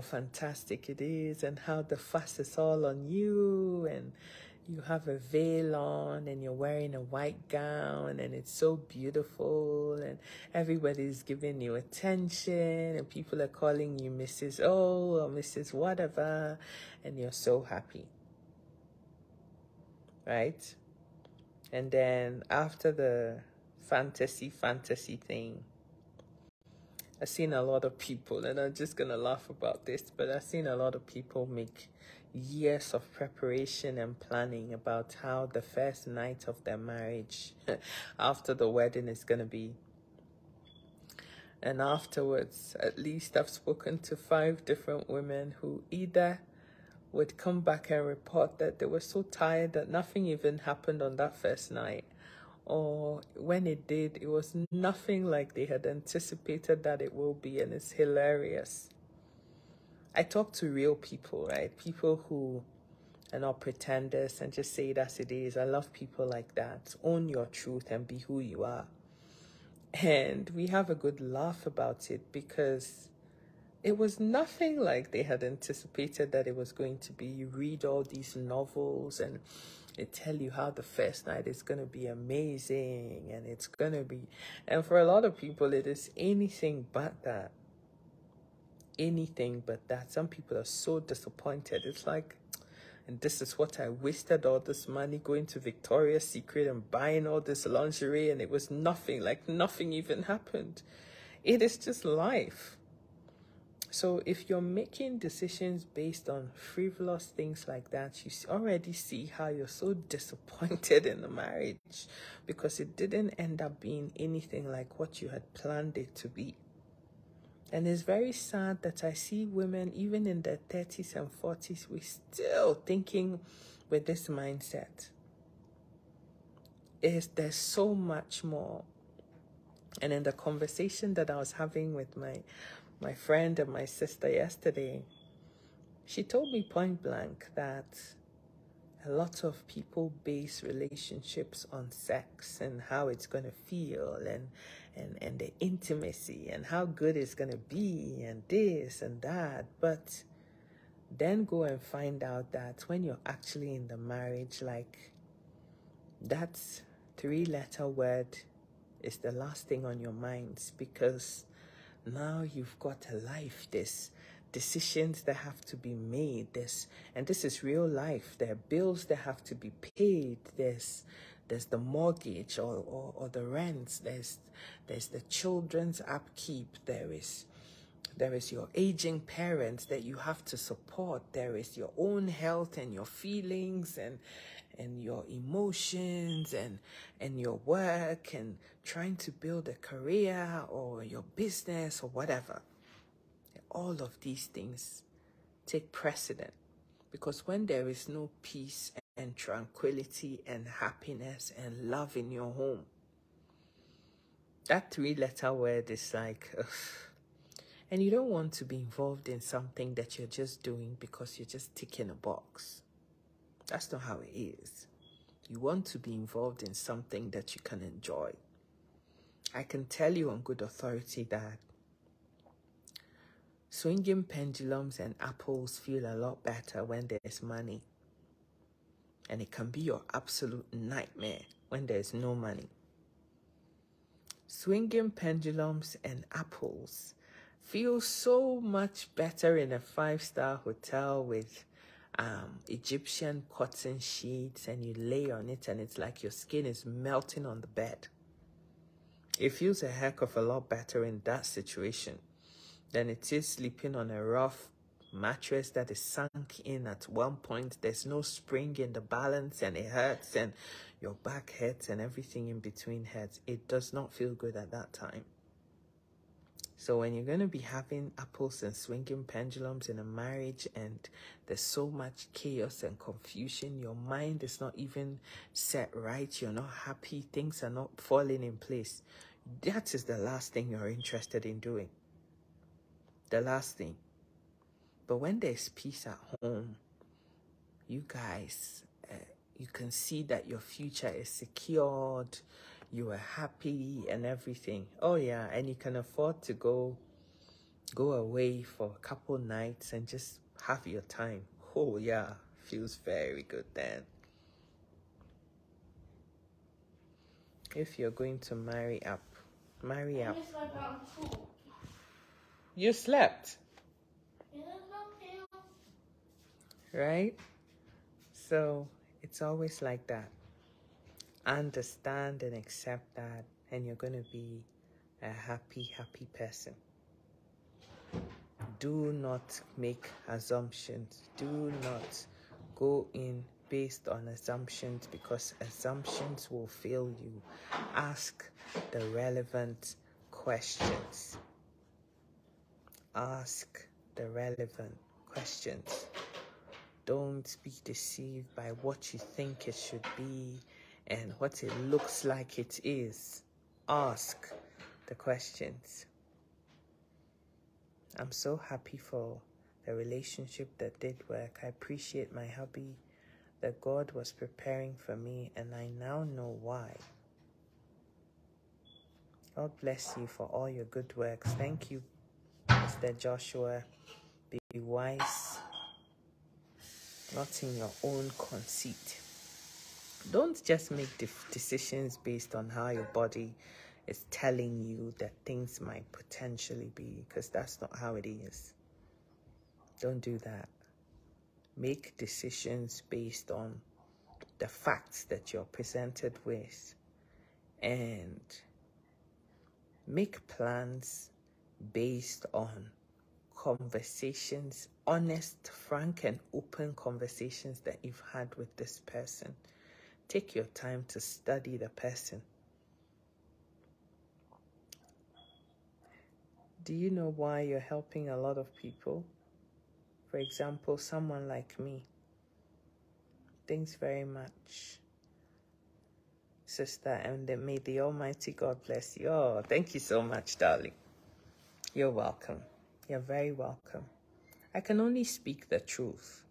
fantastic it is and how the fuss is all on you and, You have a veil on and you're wearing a white gown and it's so beautiful and everybody's giving you attention and people are calling you Mrs. O or Mrs. whatever and you're so happy, right? And then after the fantasy thing, I've seen a lot of people, and I'm just going to laugh about this, but I've seen a lot of people make years of preparation and planning about how the first night of their marriage after the wedding is going to be. And afterwards, at least I've spoken to 5 different women who either would come back and report that they were so tired that nothing even happened on that first night, or when it did, it was nothing like they had anticipated that it will be, and it's hilarious. I talk to real people, right? People who are not pretenders and just say it as it is. I love people like that. Own your truth and be who you are. And we have a good laugh about it because it was nothing like they had anticipated that it was going to be. You read all these novels and they tell you how the first night is going to be amazing and it's going to be, and for a lot of people it is anything but that. Anything but that. Some people are so disappointed. It's like, and this is what I wasted all this money going to Victoria's Secret and buying all this lingerie and it was nothing, like nothing even happened. It is just life. So if you're making decisions based on frivolous things like that, you already see how you're so disappointed in the marriage because it didn't end up being anything like what you had planned it to be. And it's very sad that I see women, even in their 30s and 40s, we're still thinking with this mindset. There's so much more. And in the conversation that I was having with my friend and my sister yesterday, she told me point blank that a lot of people base relationships on sex and how it's going to feel and the intimacy and how good it's going to be and this and that. But then go and find out that when you're actually in the marriage, like that 3-letter word is the last thing on your minds because now you've got a life. There's decisions that have to be made. And this is real life. There are bills that have to be paid. There's the mortgage or the rents. There's the children's upkeep. There is your aging parents that you have to support. There is your own health and your feelings and your emotions and your work and trying to build a career or your business or whatever. All of these things take precedent because when there is no peace and tranquility and happiness and love in your home, that 3-letter word is like, ugh. And you don't want to be involved in something that you're just doing because you're just ticking a box. That's not how it is. You want to be involved in something that you can enjoy. I can tell you on good authority that swinging pendulums and apples feel a lot better when there's money. And it can be your absolute nightmare when there's no money. Swinging pendulums and apples feel so much better in a 5-star hotel with Egyptian cotton sheets and you lay on it and it's like your skin is melting on the bed. It feels a heck of a lot better in that situation than it is sleeping on a rough mattress that is sunk in at one point. There's no spring in the balance and it hurts and your back hurts and everything in between hurts. It does not feel good at that time. So when you're going to be having apples and swinging pendulums in a marriage and there's so much chaos and confusion, your mind is not even set right, you're not happy, things are not falling in place, that is the last thing you're interested in doing. The last thing. But when there's peace at home, you guys, you can see that your future is secured, you are happy and everything. Oh yeah, and you can afford to go away for a couple nights and just have your time. Oh yeah, feels very good then. If you're going to marry up, marry up. You slept. Right? So it's always like that. Understand and accept that, and you're going to be a happy, happy person. Do not make assumptions. Do not go in based on assumptions, because assumptions will fail you. Ask the relevant questions. Ask the relevant questions. Don't be deceived by what you think it should be and what it looks like it is. Ask the questions. I'm so happy for the relationship that did work. I appreciate my hubby, that God was preparing for me, and I now know why. God bless you for all your good works. Thank you, Mr. Joshua. Be wise, not in your own conceit. Don't just make decisions based on how your body is telling you that things might potentially be, because that's not how it is. Don't do that. Make decisions based on the facts that you're presented with, and make plans based on conversations, honest, frank, and open conversations that you've had with this person. Take your time to study the person. Do you know why you're helping a lot of people? For example, someone like me. Thanks very much, sister, and may the Almighty God bless you. Oh, thank you so much, darling. You're welcome. You're very welcome. I can only speak the truth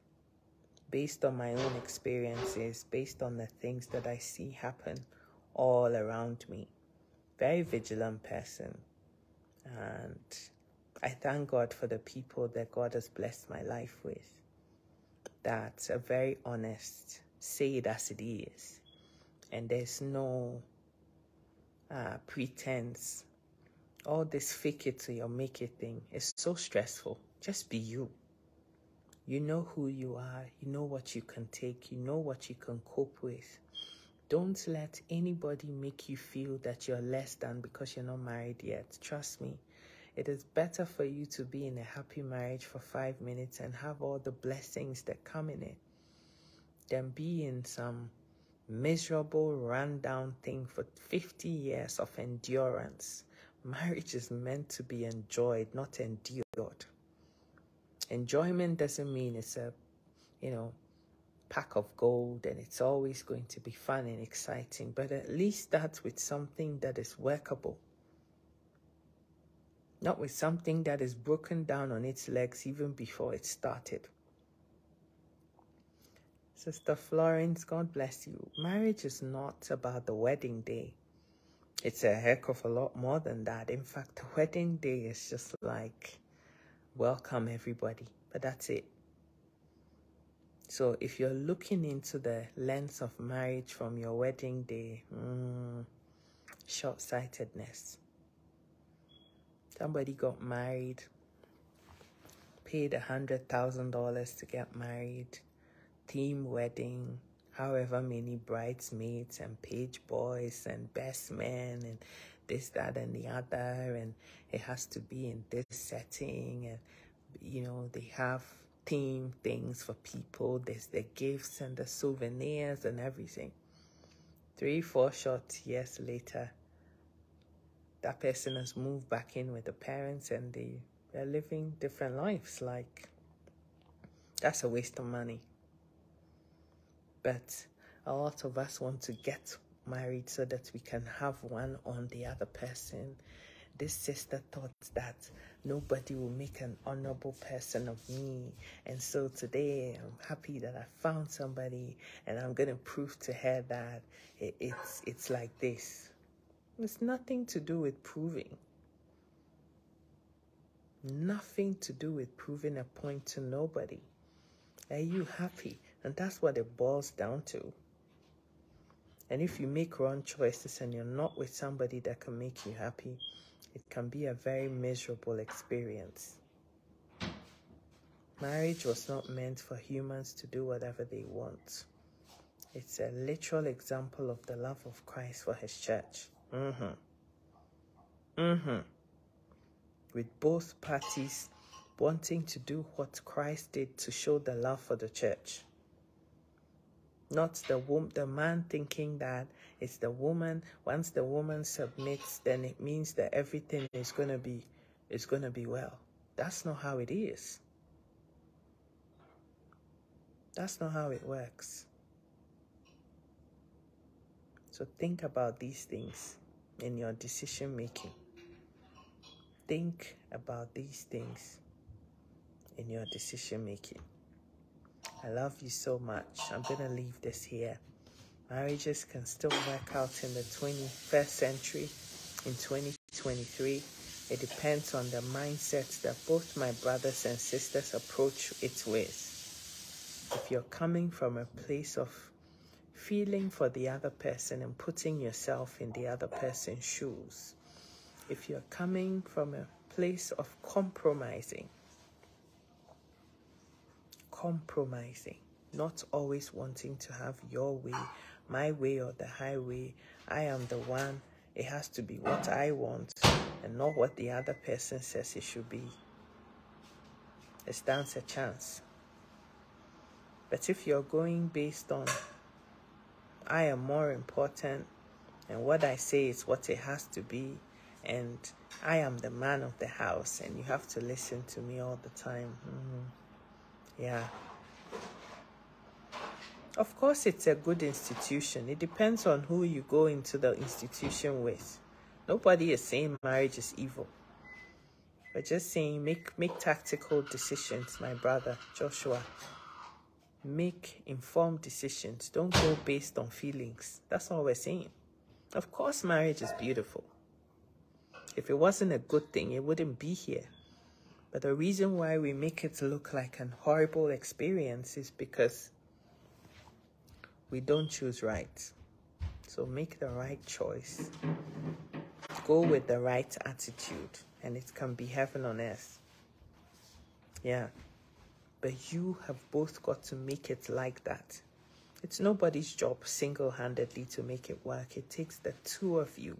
based on my own experiences, based on the things that I see happen all around me. Very vigilant person. And I thank God for the people that God has blessed my life with, that are very honest, say it as it is, and there's no pretense. All this fake it till you make it thing is so stressful. Just be you. You know who you are. You know what you can take. You know what you can cope with. Don't let anybody make you feel that you're less than because you're not married yet. Trust me. It is better for you to be in a happy marriage for 5 minutes and have all the blessings that come in it than be in some miserable, rundown thing for 50 years of endurance. Marriage is meant to be enjoyed, not endured. Enjoyment doesn't mean it's a, pack of gold and it's always going to be fun and exciting, but at least start with something that is workable. Not with something that is broken down on its legs even before it started. Sister Florence, God bless you. Marriage is not about the wedding day. It's a heck of a lot more than that. In fact, the wedding day is just like, welcome everybody, but that's it. So if you're looking into the lens of marriage from your wedding day, short-sightedness. Somebody got married, paid $100,000 to get married, theme wedding, however many bridesmaids and page boys and best men and this, that, and the other, and it has to be in this setting, and they have theme things for people. There's the gifts and the souvenirs and everything. 3-4 short years later, that person has moved back in with the parents and they're living different lives. Like, that's a waste of money. But a lot of us want to get married so that we can have one on the other person. This sister thought that nobody will make an honorable person of me. And so today I'm happy that I found somebody and I'm going to prove to her that it's like this. It's nothing to do with proving. Nothing to do with proving a point to nobody. Are you happy? And that's what it boils down to. And if you make wrong choices and you're not with somebody that can make you happy, it can be a very miserable experience. Marriage was not meant for humans to do whatever they want. It's a literal example of the love of Christ for his church. With both parties wanting to do what Christ did to show the love for the church. Not the man thinking that it's the woman. Once the woman submits, then it means that everything is going to be well. That's not how it is. That's not how it works. So think about these things in your decision making. Think about these things in your decision making. I love you so much. I'm going to leave this here. Marriages can still work out in the 21st century, in 2023. It depends on the mindset that both my brothers and sisters approach it with. If you're coming from a place of feeling for the other person and putting yourself in the other person's shoes, if you're coming from a place of compromising, not always wanting to have your way, my way or the highway, I am the one, it has to be what I want and not what the other person says it should be, it stands a chance. But if you're going based on I am more important and what I say is what it has to be, and I am the man of the house and you have to listen to me all the time. Yeah. Of course, it's a good institution. It depends on who you go into the institution with. Nobody is saying marriage is evil. We're just saying make tactical decisions, my brother Joshua. Make informed decisions. Don't go based on feelings. That's all we're saying. Of course, marriage is beautiful. If it wasn't a good thing, it wouldn't be here. But the reason why we make it look like an horrible experience is because we don't choose right. So make the right choice. Go with the right attitude, and it can be heaven on earth. Yeah. But you have both got to make it like that. It's nobody's job single-handedly to make it work. It takes the two of you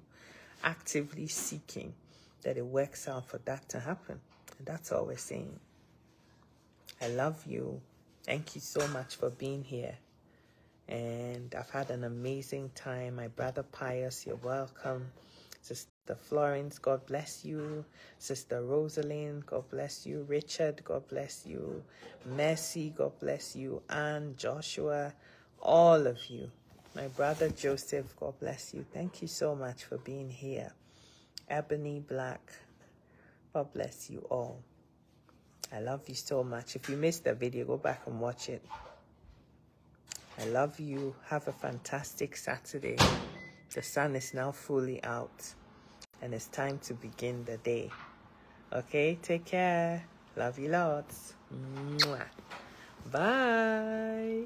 actively seeking that it works out for that to happen. And that's all we're saying. I love you. Thank you so much for being here. And I've had an amazing time. My brother Pius, you're welcome. Sister Florence, God bless you. Sister Rosalind, God bless you. Richard, God bless you. Mercy, God bless you. Anne, Joshua, all of you. My brother Joseph, God bless you. Thank you so much for being here. Ebony Black, God bless you all. I love you so much. If you missed the video, go back and watch it. I love you. Have a fantastic Saturday. The sun is now fully out and it's time to begin the day. Okay, take care. Love you lots. Mwah. Bye.